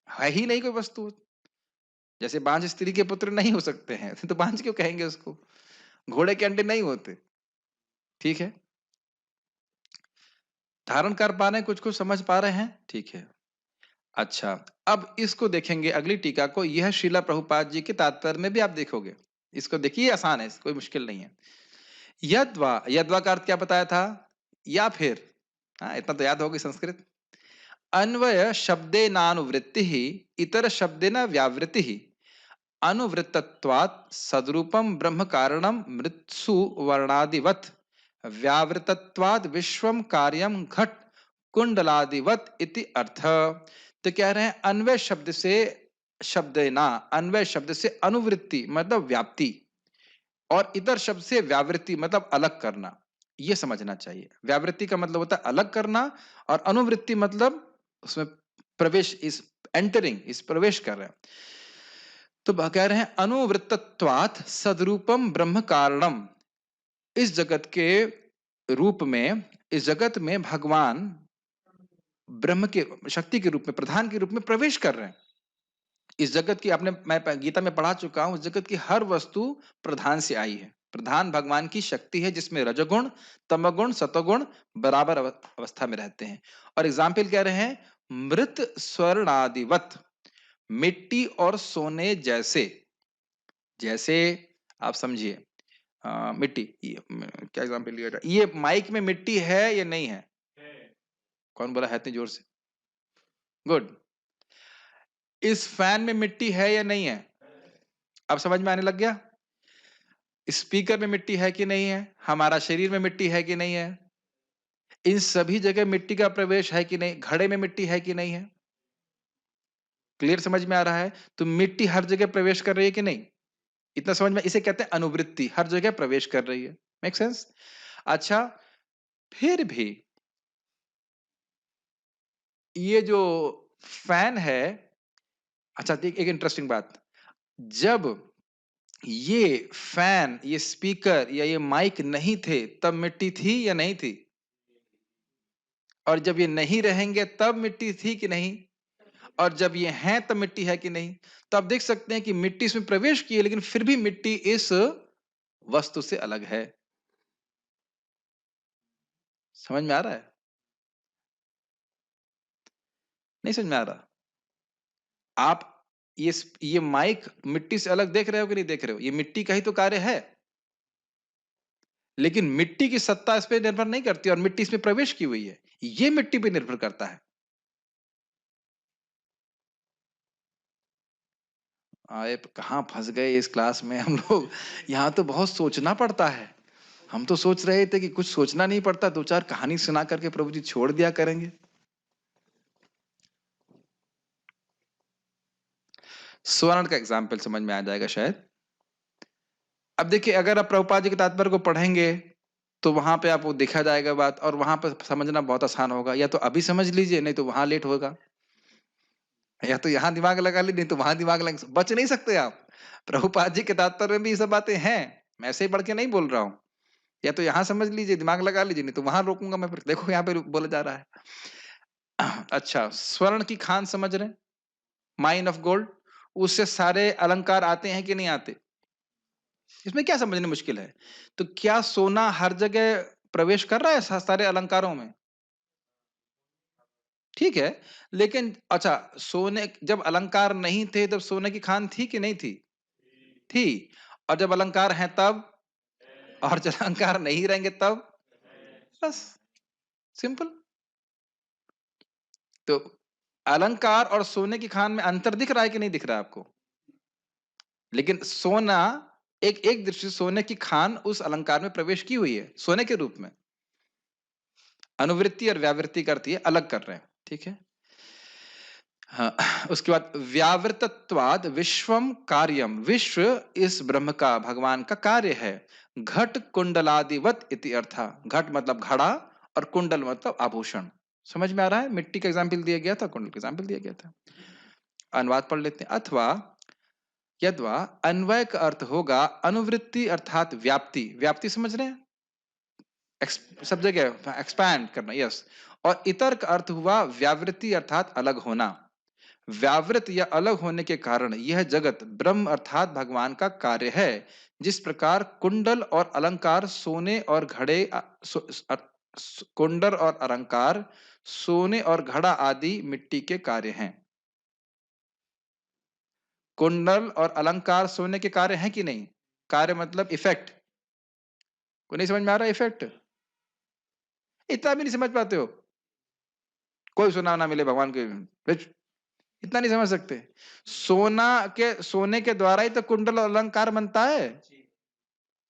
है, ही नहीं कोई वस्तु। जैसे बांझ स्त्री के पुत्र नहीं हो सकते हैं, तो बांझ क्यों कहेंगे उसको? घोड़े के अंडे नहीं होते। ठीक है, धारण कर पा रहे हैं, कुछ कुछ समझ पा रहे हैं, ठीक है। अच्छा, अब इसको देखेंगे अगली टीका को। यह श्रीला प्रभुपाद जी के तात्पर्य में भी आप देखोगे। इसको देखिए, आसान है, कोई मुश्किल नहीं है। यद्वा, यद्वा का अर्थ क्या बताया था? या फिर, हाँ इतना तो याद होगी संस्कृत। अन्वय शब्देनानुवृत्ति ही इतर शब्देन व्यावृत्ति ही अनुवृत्तत्वात् सद्रूपम ब्रह्म कारणम मृत्सु वर्णादिवत व्यावृतत्वाद विश्वम कार्यम घट कुंडलादिवत इति अर्थ। तो कह रहे हैं अन्वय शब्द से, शब्देना, अन्वय शब्द से अनुवृत्ति मतलब व्याप्ति, और इतर शब्द से व्यावृत्ति मतलब अलग करना। ये समझना चाहिए। व्यावृत्ति का मतलब होता है अलग करना और अनुवृत्ति मतलब उसमें प्रवेश इस एंटरिंग इस प्रवेश कर रहे हैं। तो कह रहे हैं अनुवृत्तत्वात् सदरूपम ब्रह्म कारणम। इस जगत के रूप में इस जगत में भगवान ब्रह्म के शक्ति के रूप में प्रधान के रूप में प्रवेश कर रहे हैं। इस जगत की आपने मैं गीता में पढ़ा चुका हूं, इस जगत की हर वस्तु प्रधान से आई है। प्रधान भगवान की शक्ति है जिसमें रजोगुण तमोगुण सतोगुण बराबर अवस्था में रहते हैं। और एग्जाम्पल कह रहे हैं मृत स्वर्णादिवत, मिट्टी और सोने जैसे। जैसे आप समझिए मिट्टी क्या एग्जाम्पल लिया जाए, ये माइक में मिट्टी है या नहीं है? कौन बोला है इतनी जोर से? गुड। इस फैन में मिट्टी है या नहीं है? अब समझ में आने लग गया? स्पीकर में मिट्टी है कि नहीं है? हमारा शरीर में मिट्टी है कि नहीं है? इन सभी जगह मिट्टी का प्रवेश है कि नहीं? घड़े में मिट्टी है कि नहीं है? क्लियर समझ में आ रहा है? तो मिट्टी हर जगह प्रवेश कर रही है कि नहीं? इतना समझ में, इसे कहते हैं अनुवृत्ति, हर जगह प्रवेश कर रही है। Make sense? अच्छा, फिर भी ये जो फैन है, अच्छा देख एक इंटरेस्टिंग बात, जब ये फैन ये स्पीकर या ये माइक नहीं थे तब मिट्टी थी या नहीं थी? और जब ये नहीं रहेंगे तब मिट्टी थी कि नहीं? और जब ये हैं तब मिट्टी है कि नहीं? तो आप देख सकते हैं कि मिट्टी इसमें प्रवेश की है लेकिन फिर भी मिट्टी इस वस्तु से अलग है। समझ में आ रहा है? नहीं समझ में आ रहा? आप ये माइक मिट्टी से अलग देख रहे हो कि नहीं देख रहे हो? ये मिट्टी का ही तो कार्य है। लेकिन मिट्टी की सत्ता इस पे निर्भर नहीं करती और मिट्टी इसमें प्रवेश की हुई है। ये मिट्टी पे निर्भर करता है। आए कहाँ फंस गए इस क्लास में हम लोग। यहाँ तो बहुत सोचना पड़ता है। हम तो सोच रहे थे कि कुछ सोचना नहीं पड़ता, दो चार कहानी सुना करके प्रभु जी छोड़ दिया करेंगे। स्वर्ण का एग्जाम्पल समझ में आ जाएगा शायद। अब देखिए अगर आप प्रभुपाद जी के तात्पर्य को पढ़ेंगे तो वहां पे आपको देखा जाएगा बात और वहां पर समझना बहुत आसान होगा। या तो अभी समझ लीजिए नहीं तो वहां लेट होगा, या तो यहाँ दिमाग लगा ली नहीं तो वहां दिमाग लगा, बच नहीं सकते आप। प्रभुपाद जी के तात्पर्य में भी ये सब बातें हैं, मैं ऐसे ही पढ़ के नहीं बोल रहा हूँ। या तो यहाँ समझ लीजिए दिमाग लगा लीजिए नहीं तो वहां रोकूंगा मैं, फिर देखो यहाँ पे बोला जा रहा है। अच्छा, स्वर्ण की खान समझ रहे हैं, माइन ऑफ गोल्ड, उससे सारे अलंकार आते हैं कि नहीं आते? इसमें क्या समझने मुश्किल है? तो क्या सोना हर जगह प्रवेश कर रहा है सारे अलंकारों में? ठीक है, लेकिन अच्छा सोने जब अलंकार नहीं थे तब सोने की खान थी कि नहीं थी? थी। और जब अलंकार हैं तब? और जब अलंकार नहीं रहेंगे तब? बस, सिंपल। तो अलंकार और सोने की खान में अंतर दिख रहा है कि नहीं दिख रहा है आपको? लेकिन सोना एक एक दृष्टि से सोने की खान उस अलंकार में प्रवेश की हुई है सोने के रूप में। अनुवृत्ति और व्यावृत्ति करती है, अलग कर रहे हैं। ठीक है। हाँ, उसके बाद व्यावृतत्वाद विश्वम कार्यम, विश्व इस ब्रह्म का भगवान का कार्य है। घट कुंडलादिवत इति अर्था, घट मतलब घड़ा और कुंडल मतलब आभूषण। समझ में आ रहा है? मिट्टी का एग्जाम्पल दिया गया था, कुंडल का एग्जाम्पल दिया गया था। अनुवाद पढ़ लेते हैं। अथवा यद्वा, अन्वय का अर्थ होगा अनुवृत्ति अर्थात व्याप्ति। व्याप्ति समझ रहे हैं? सब जगह एक्सपैंड करना, यस। और इतर का अर्थ हुआ व्यावृत्ति अर्थात अलग होना। व्यावृत या अलग होने के कारण यह जगत ब्रह्म अर्थात भगवान का कार्य है। जिस प्रकार कुंडल और अलंकार सोने और घड़े कुंडल और अलंकार सोने और घड़ा आदि मिट्टी के कार्य हैं। कुंडल और अलंकार सोने के कार्य हैं कि नहीं? कार्य मतलब इफेक्ट। को नहीं समझ में आ रहा इफेक्ट? इतना भी नहीं समझ पाते हो? कोई सुना ना मिले भगवान के, इतना नहीं समझ सकते? सोने के द्वारा ही तो कुंडल और अलंकार बनता है।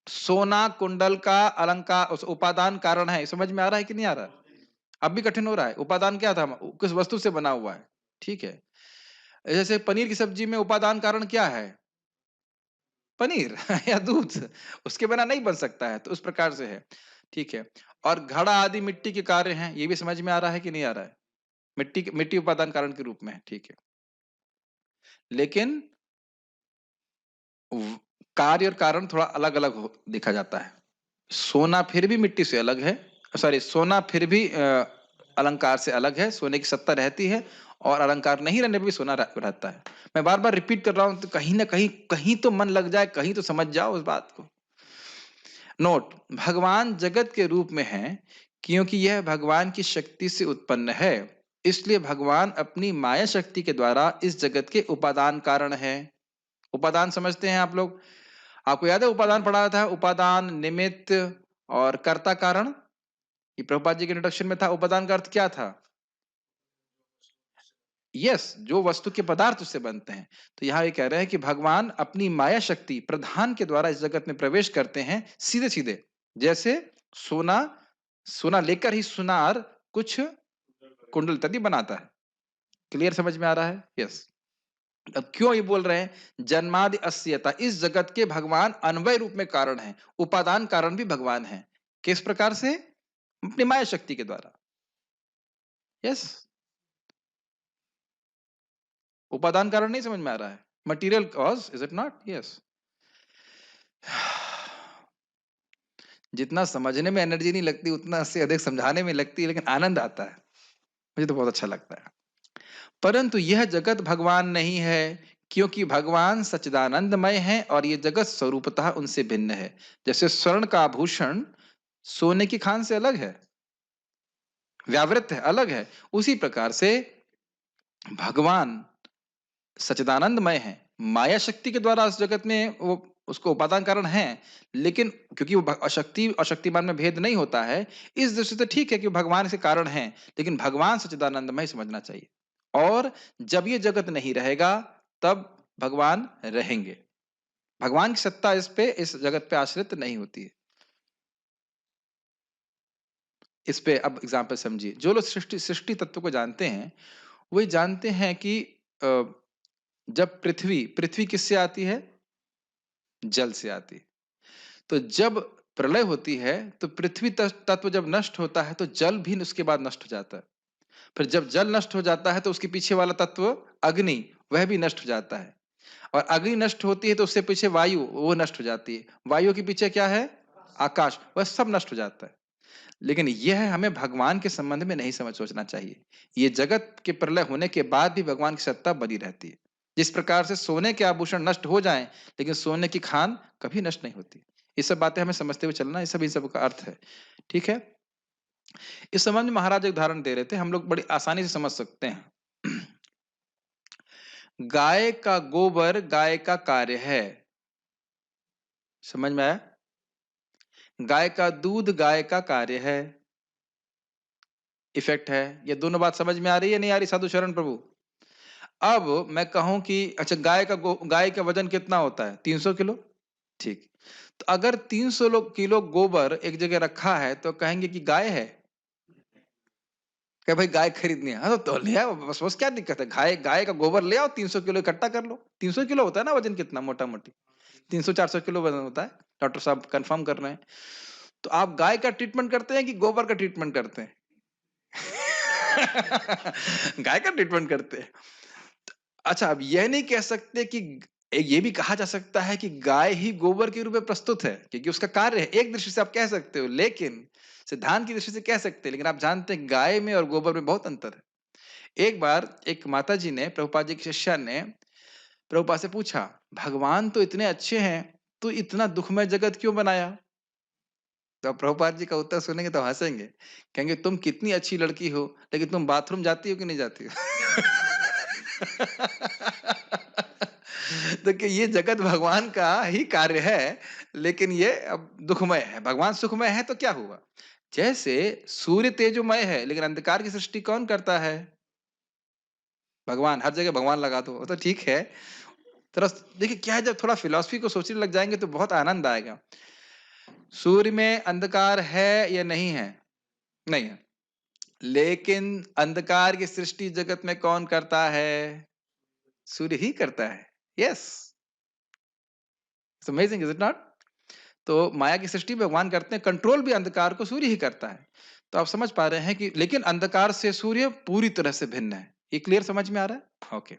सोना कुंडल का अलंकार उपादान कारण है। समझ में आ रहा है कि नहीं आ रहा? अब भी कठिन हो रहा है। उपादान क्या था? किस वस्तु से बना हुआ है। ठीक है। जैसे पनीर की सब्जी में उपादान कारण क्या है? पनीर या दूध, उसके बिना नहीं बन सकता है। तो उस प्रकार से है। ठीक है। और घड़ा आदि मिट्टी के कार्य हैं, ये भी समझ में आ रहा है कि नहीं आ रहा है? मिट्टी उपादान कारण के रूप में है, ठीक है। लेकिन व कार्य और कारण थोड़ा अलग-अलग हो देखा जाता है। सोना फिर भी मिट्टी से अलग है, सॉरी सोना फिर भी अलंकार से अलग है, सोने की सत्ता रहती है और अलंकार नहीं रहने पे भी सोना रहता है। मैं बार-बार रिपीट कर रहा हूँ तो कहीं न कहीं, कहीं तो मन लग जाए, कहीं तो समझ जाओ उस बात को। नोट, भगवान जगत के रूप में हैं, क्योंकि यह भगवान की शक्ति से उत्पन्न है। इसलिए भगवान अपनी माया शक्ति के द्वारा इस जगत के उपादान कारण हैं। उपादान समझते हैं आप लोग? आपको याद है उपादान पढ़ा था? उपादान, निमित्त और कर्ता कारण? ये प्रभुपाद जी के इंट्रोडक्शन में था। उपादान का अर्थ क्या था? यस, जो वस्तु के पदार्थ उससे बनते हैं। तो यहाँ ये कह रहे हैं कि भगवान अपनी माया शक्ति प्रधान के द्वारा इस जगत में प्रवेश करते हैं सीधे-सीधे। जैसे सोना, सोना लेकर ही सुनार कुछ कुंडल इत्यादि बनाता है। क्लियर समझ में आ रहा है? यस। अब क्यों ये बोल रहे हैं? जन्मादि अस्यता, इस जगत के भगवान अन्वय रूप में कारण हैं। उपादान कारण भी भगवान हैं। किस प्रकार से? अपनी माया शक्ति के द्वारा। यस। उपादान कारण नहीं समझ में आ रहा है? Material cause, is it not? Yes. जितना समझने में एनर्जी नहीं लगती उतना से अधिक समझाने में लगती है, लेकिन आनंद आता है। मुझे तो बहुत अच्छा लगता है। परंतु यह जगत भगवान नहीं है, क्योंकि भगवान सच्चिदानंदमय है और ये जगत स्वरूपतः उनसे भिन्न है। जैसे स्वर्ण का आभूषण सोने की खान से अलग है, व्यावृत है, अलग है। उसी प्रकार से भगवान सच्चिदानंदमय है, माया शक्ति के द्वारा इस जगत में वो उसको उपादान कारण है, लेकिन क्योंकि वो अशक्ति और शक्तिमान में भेद नहीं होता है, इस दृष्टि से ठीक है कि भगवान के कारण है, लेकिन भगवान सच्चिदानंदमय समझना चाहिए। और जब ये जगत नहीं रहेगा तब भगवान रहेंगे। भगवान की सत्ता इस जगत पे आश्रित नहीं होती है। इस पे अब एग्जाम्पल समझिए। जो लोग सृष्टि सृष्टि तत्व को जानते हैं, वही जानते हैं कि अ, जब पृथ्वी पृथ्वी किससे आती है? जल से आती है। तो जब प्रलय होती है तो पृथ्वी तत्व जब नष्ट होता है तो जल भी उसके बाद नष्ट हो जाता है। फिर जब जल नष्ट हो जाता है तो उसके पीछे वाला तत्व अग्नि, वह भी नष्ट हो जाता है। और अग्नि नष्ट होती है तो उससे पीछे वायु, वो नष्ट हो जाती है। वायु के पीछे क्या है? आकाश, वह सब नष्ट हो जाता है। लेकिन यह हमें भगवान के संबंध में नहीं समझ सोचना चाहिए। ये जगत के प्रलय होने के बाद भी भगवान की सत्ता बनी रहती है। जिस प्रकार से सोने के आभूषण नष्ट हो जाएं, लेकिन सोने की खान कभी नष्ट नहीं होती। ये सब बातें हमें समझते हुए चलना, ये सब इन सब का अर्थ है। ठीक है। इस संबंध में महाराज एक उदाहरण दे रहे थे, हम लोग बड़ी आसानी से समझ सकते हैं। गाय का गोबर गाय का कार्य है, समझ में आया? गाय का दूध गाय का कार्य है, इफेक्ट है। ये दोनों बात समझ में आ रही है नहीं आ रही साधु शरण प्रभु? अब मैं कहूं कि अच्छा गाय का वजन कितना होता है? 300 किलो। ठीक। तो अगर 300 किलो गोबर एक जगह रखा है तो कहेंगे कि गाय है? क्या भाई गाय खरीदनी है? हाँ तो ले आओ, बस बस क्या दिक्कत है? गाय गाय का गोबर ले आओ, 300 किलो इकट्ठा कर लो। 300 किलो होता है ना वजन, कितना मोटा मोटी 300-400 किलो वजन होता है। डॉक्टर साहब कंफर्म कर रहे हैं। तो आप गाय का ट्रीटमेंट करते हैं कि गोबर का ट्रीटमेंट करते हैं? गाय का ट्रीटमेंट करते हैं। अच्छा, अब यह नहीं कह सकते कि ये भी कहा जा सकता है कि गाय ही गोबर के रूप में प्रस्तुत है, क्योंकि उसका कार्य है। एक दृष्टि से आप कह सकते हो, लेकिन सिद्धांत की दृष्टि से कह सकते हैं, लेकिन आप जानते हैं गाय में और गोबर में बहुत अंतर है। एक बार एक माताजी ने, प्रभुपाद जी की शिष्या ने प्रभुपाद से पूछा, भगवान तो इतने अच्छे हैं, तो इतना दुखमय जगत क्यों बनाया? तो प्रभुपाद जी का उत्तर सुनेंगे तो हंसेंगे, कहेंगे तुम कितनी अच्छी लड़की हो, लेकिन तुम बाथरूम जाती हो कि नहीं जाती हो? तो कि ये जगत भगवान का ही कार्य है, लेकिन ये अब दुखमय है। भगवान सुखमय है तो क्या हुआ? जैसे सूर्य तेजोमय है, लेकिन अंधकार की सृष्टि कौन करता है? भगवान। हर जगह भगवान लगा दो, वो तो ठीक है। थोड़ा देखिए क्या है, जब थोड़ा फिलॉसफी को सोचने लग जाएंगे तो बहुत आनंद आएगा। सूर्य में अंधकार है या नहीं है? नहीं है। लेकिन अंधकार की सृष्टि जगत में कौन करता है? सूर्य ही करता है। Yes, it's amazing, is it not? तो माया की सृष्टि भगवान करते हैं, कंट्रोल भी अंधकार को सूर्य ही करता है। तो आप समझ पा रहे हैं कि लेकिन अंधकार से सूर्य पूरी तरह से भिन्न है। ये क्लियर समझ में आ रहा है? ओके,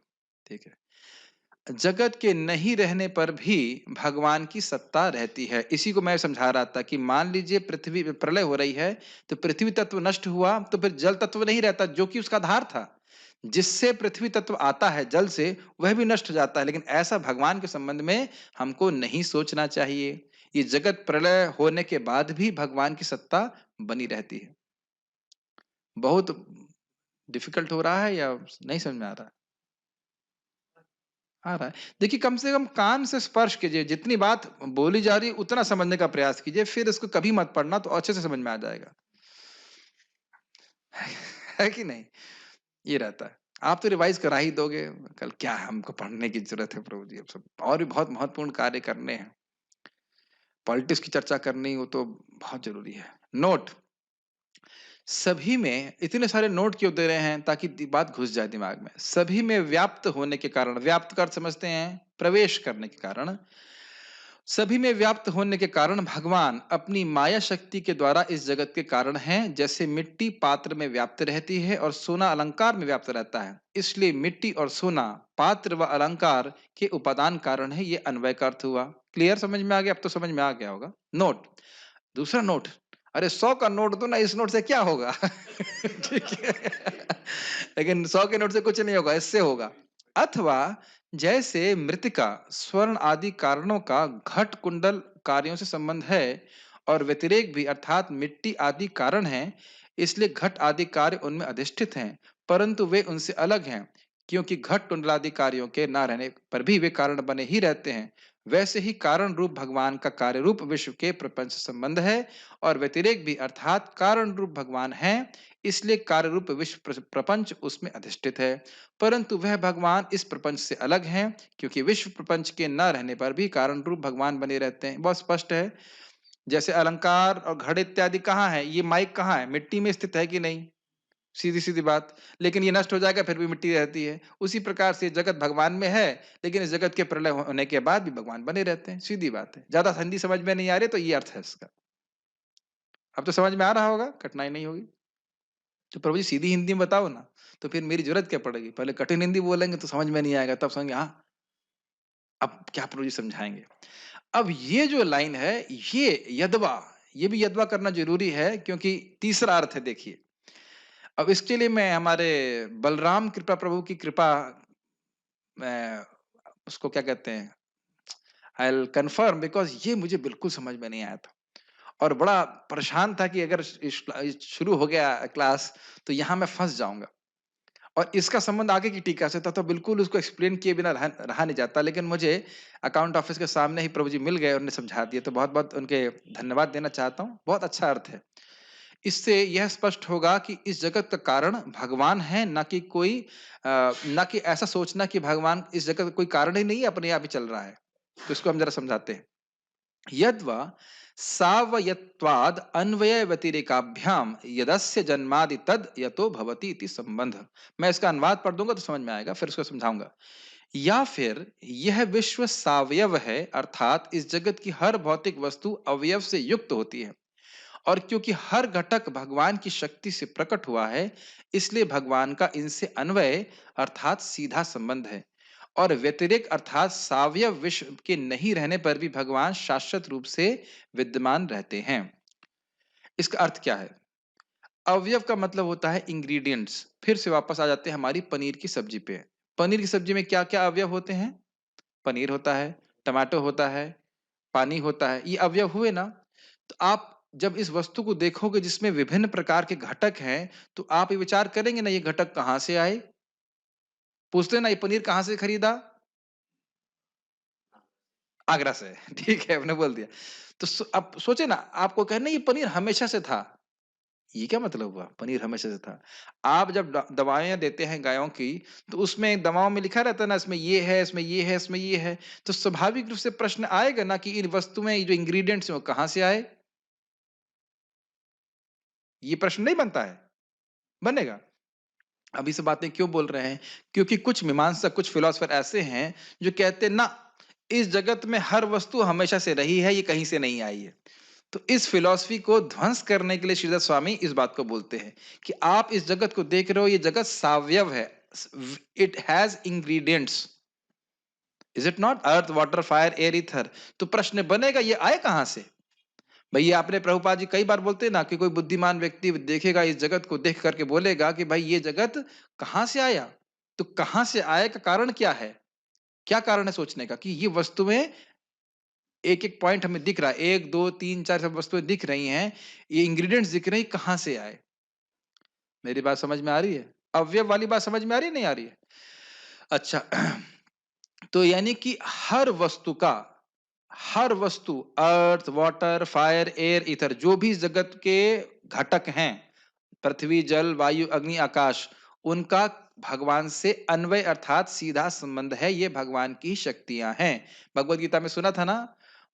ठीक है। जगत के नहीं रहने पर भी भगवान की सत्ता रहती है। इसी को मैं समझा रहा था कि मान लीजिए पृथ्वी में प्रलय हो रही है, तो पृथ्वी तत्व नष्ट हुआ, तो फिर जल तत्व नहीं रहता जो कि उसका आधार था। जिससे पृथ्वी तत्व आता है जल से, वह भी नष्ट हो जाता है। लेकिन ऐसा भगवान के संबंध में हमको नहीं सोचना चाहिए। ये जगत प्रलय होने के बाद भी भगवान की सत्ता बनी रहती है। बहुत डिफिकल्ट हो रहा है या नहीं समझ में आ रहा है? आ रहा है। देखिए, कम से कम कान से स्पर्श कीजिए, जितनी बात बोली जा रही है उतना समझने का प्रयास कीजिए, फिर इसको कभी मत पढ़ना, तो अच्छे से समझ में आ जाएगा। है कि नहीं? ये रहता है। आप तो रिवाइज़ करा ही दोगे, कल क्या हमको पढ़ने की ज़रूरत है प्रभु जी, अब सब और भी बहुत महत्वपूर्ण कार्य करने हैं। पॉलिटिक्स की चर्चा करनी हो तो बहुत ज़रूरी है। नोट, सभी में इतने सारे नोट क्यों दे रहे हैं? ताकि बात घुस जाए दिमाग में। सभी में व्याप्त होने के कारण, व्याप्त का अर्थ समझते हैं? प्रवेश करने के कारण, सभी में व्याप्त होने के कारण भगवान अपनी माया शक्ति के द्वारा इस जगत के कारण हैं। जैसे मिट्टी पात्र में व्याप्त रहती है और सोना अलंकार में व्याप्त रहता है, इसलिए मिट्टी और सोना पात्र व अलंकार के उपादान कारण है। ये अन्वय का अर्थ हुआ। क्लियर, समझ में आ गया? अब तो समझ में आ गया होगा। नोट, दूसरा नोट, अरे 100 का नोट दो ना, इस नोट से क्या होगा? ठीक है। लेकिन 100 के नोट से कुछ नहीं होगा, इससे होगा। अथवा जैसे मृतिका, स्वर्ण आदि कारणों का घट कुंडल कार्यों से संबंध है, और व्यतिरेक भी अर्थात मिट्टी आदि कारण हैं, इसलिए घट आदि कार्य उनमें अधिष्ठित हैं, परंतु वे उनसे अलग हैं, क्योंकि घट कुंडलादि कार्यों के न रहने पर भी वे कारण बने ही रहते हैं। वैसे ही कारण रूप भगवान का कार्य रूप विश्व के प्रपंच से संबंध है, और व्यतिरेक भी अर्थात कारण रूप भगवान है, इसलिए कार्य रूप विश्व प्रपंच उसमें अधिष्ठित है, परंतु वह भगवान इस प्रपंच से अलग हैं, क्योंकि विश्व प्रपंच के न रहने पर भी कारण रूप भगवान बने रहते हैं। बहुत स्पष्ट है। जैसे अलंकार और घड़े इत्यादि कहाँ है? ये माइक कहाँ है? मिट्टी में स्थित है कि नहीं? सीधी सीधी बात। लेकिन ये नष्ट हो जाएगा, फिर भी मिट्टी रहती है। उसी प्रकार से जगत भगवान में है, लेकिन इस जगत के प्रलय होने के बाद भी भगवान बने रहते हैं। सीधी बात है। ज्यादा हिंदी समझ में नहीं आ रही तो ये अर्थ है इसका। अब तो समझ में आ रहा होगा, कठिनाई नहीं होगी। तो प्रभु जी सीधी हिंदी में बताओ ना, तो फिर मेरी जरूरत क्या पड़ेगी? पहले कठिन हिंदी बोलेंगे तो समझ में नहीं आएगा, तब समझेंगे हाँ, अब क्या प्रभु जी समझाएंगे। अब ये जो लाइन है, ये यदवा, ये भी यदवा करना जरूरी है, क्योंकि तीसरा अर्थ है। देखिए, अब इसके लिए मैं हमारे बलराम कृपा प्रभु की कृपा, मैं उसको क्या कहते हैं, आई विल कन्फर्म, बिकॉज ये मुझे बिल्कुल समझ में नहीं आया था, और बड़ा परेशान था कि अगर शुरू हो गया क्लास तो यहाँ मैं फंस जाऊंगा। और इसका संबंध आगे की टीका से था, तो बिल्कुल उसको एक्सप्लेन किए बिना रहा नहीं जाता। लेकिन मुझे अकाउंट ऑफिस के सामने ही प्रभु जी मिल गए और उन्हें समझा दिया, तो बहुत बहुत उनके धन्यवाद देना चाहता हूँ। बहुत अच्छा अर्थ है। इससे यह स्पष्ट होगा कि इस जगत का कारण भगवान है, ना कि कोई ना कि ऐसा सोचना कि भगवान इस जगत का कोई कारण ही नहीं है, अपने आप ही चल रहा है। तो इसको हम जरा समझाते हैं। यद्वा सावयत्वाद अन्वय व्यतिरेकाभ्याम यदस्य जन्मादि तद यतो भवति इति संबंध। मैं इसका अनुवाद पढ़ दूंगा तो समझ में आएगा, फिर उसको समझाऊंगा। या फिर यह विश्व सावयव है, अर्थात इस जगत की हर भौतिक वस्तु अवयव से युक्त होती है, और क्योंकि हर घटक भगवान की शक्ति से प्रकट हुआ है, इसलिए भगवान का इनसे अन्वय अर्थात सीधा संबंध है, और व्यतिरेक अर्थात सावयव विश्व के नहीं रहने पर भी भगवान शाश्वत रूप से विद्यमान रहते हैं। इसका अर्थ क्या है? अवयव का मतलब होता है इंग्रेडिएंट्स। फिर से वापस आ जाते हैं हमारी पनीर की सब्जी पे। पनीर की सब्जी में क्या क्या अवयव होते हैं? पनीर होता है, टमाटो होता है, पानी होता है, ये अवयव हुए ना। तो आप जब इस वस्तु को देखोगे जिसमें विभिन्न प्रकार के घटक हैं, तो आप ये विचार करेंगे ना, ये घटक कहाँ से आए? पूछते हैं ना, ये पनीर कहाँ से खरीदा? आगरा से। ठीक है, आपने बोल दिया। तो अब सोचे ना, आपको कहना ये पनीर हमेशा से था। ये क्या मतलब हुआ? पनीर हमेशा से था। आप जब दवाएं देते हैं गायों की, तो उसमें दवाओं में लिखा रहता है ना, इसमें ये है, इसमें ये है, इसमें ये है। तो स्वाभाविक रूप से प्रश्न आएगा ना कि इन वस्तु में ये जो इंग्रेडिएंट्स हैं वो कहाँ से आए? ये प्रश्न नहीं बनता है? बनेगा। अभी से बातें क्यों बोल रहे हैं? क्योंकि कुछ मीमांसक, कुछ फिलोसोफर ऐसे हैं जो कहते हैं ना, इस जगत में हर वस्तु हमेशा से रही है, ये कहीं से नहीं आई है। तो इस फिलॉसफी को ध्वंस करने के लिए श्रीधर स्वामी इस बात को बोलते हैं कि आप इस जगत को देख रहे हो, ये जगत सावयव है, it has ingredients, is it not? Earth, water, fire, air, ether. तो प्रश्न बनेगा ये आए कहां से? भैया आपने प्रभुपाद जी कई बार बोलते हैं ना कि कोई बुद्धिमान व्यक्ति देखेगा इस जगत को, देख करके बोलेगा कि भाई ये जगत कहां से आया? तो कहां से आए का कारण क्या है? क्या कारण है सोचने का कि ये वस्तुएं एक एक पॉइंट हमें दिख रहा है, एक दो तीन चार सब वस्तुएं दिख रही हैं, ये इंग्रेडिएंट्स दिख रहे हैं, कहां से आए? मेरी बात समझ में आ रही है? अवयव वाली बात समझ में आ रही है, नहीं आ रही है? अच्छा। तो यानी कि हर वस्तु, अर्थ, वाटर, फायर, एयर, ईथर, जो भी इस जगत के घटक हैं, पृथ्वी, जल, वायु, अग्नि, आकाश, उनका भगवान से अन्वय अर्थात सीधा संबंध है, ये भगवान की शक्तियां हैं। भगवत गीता में सुना था ना,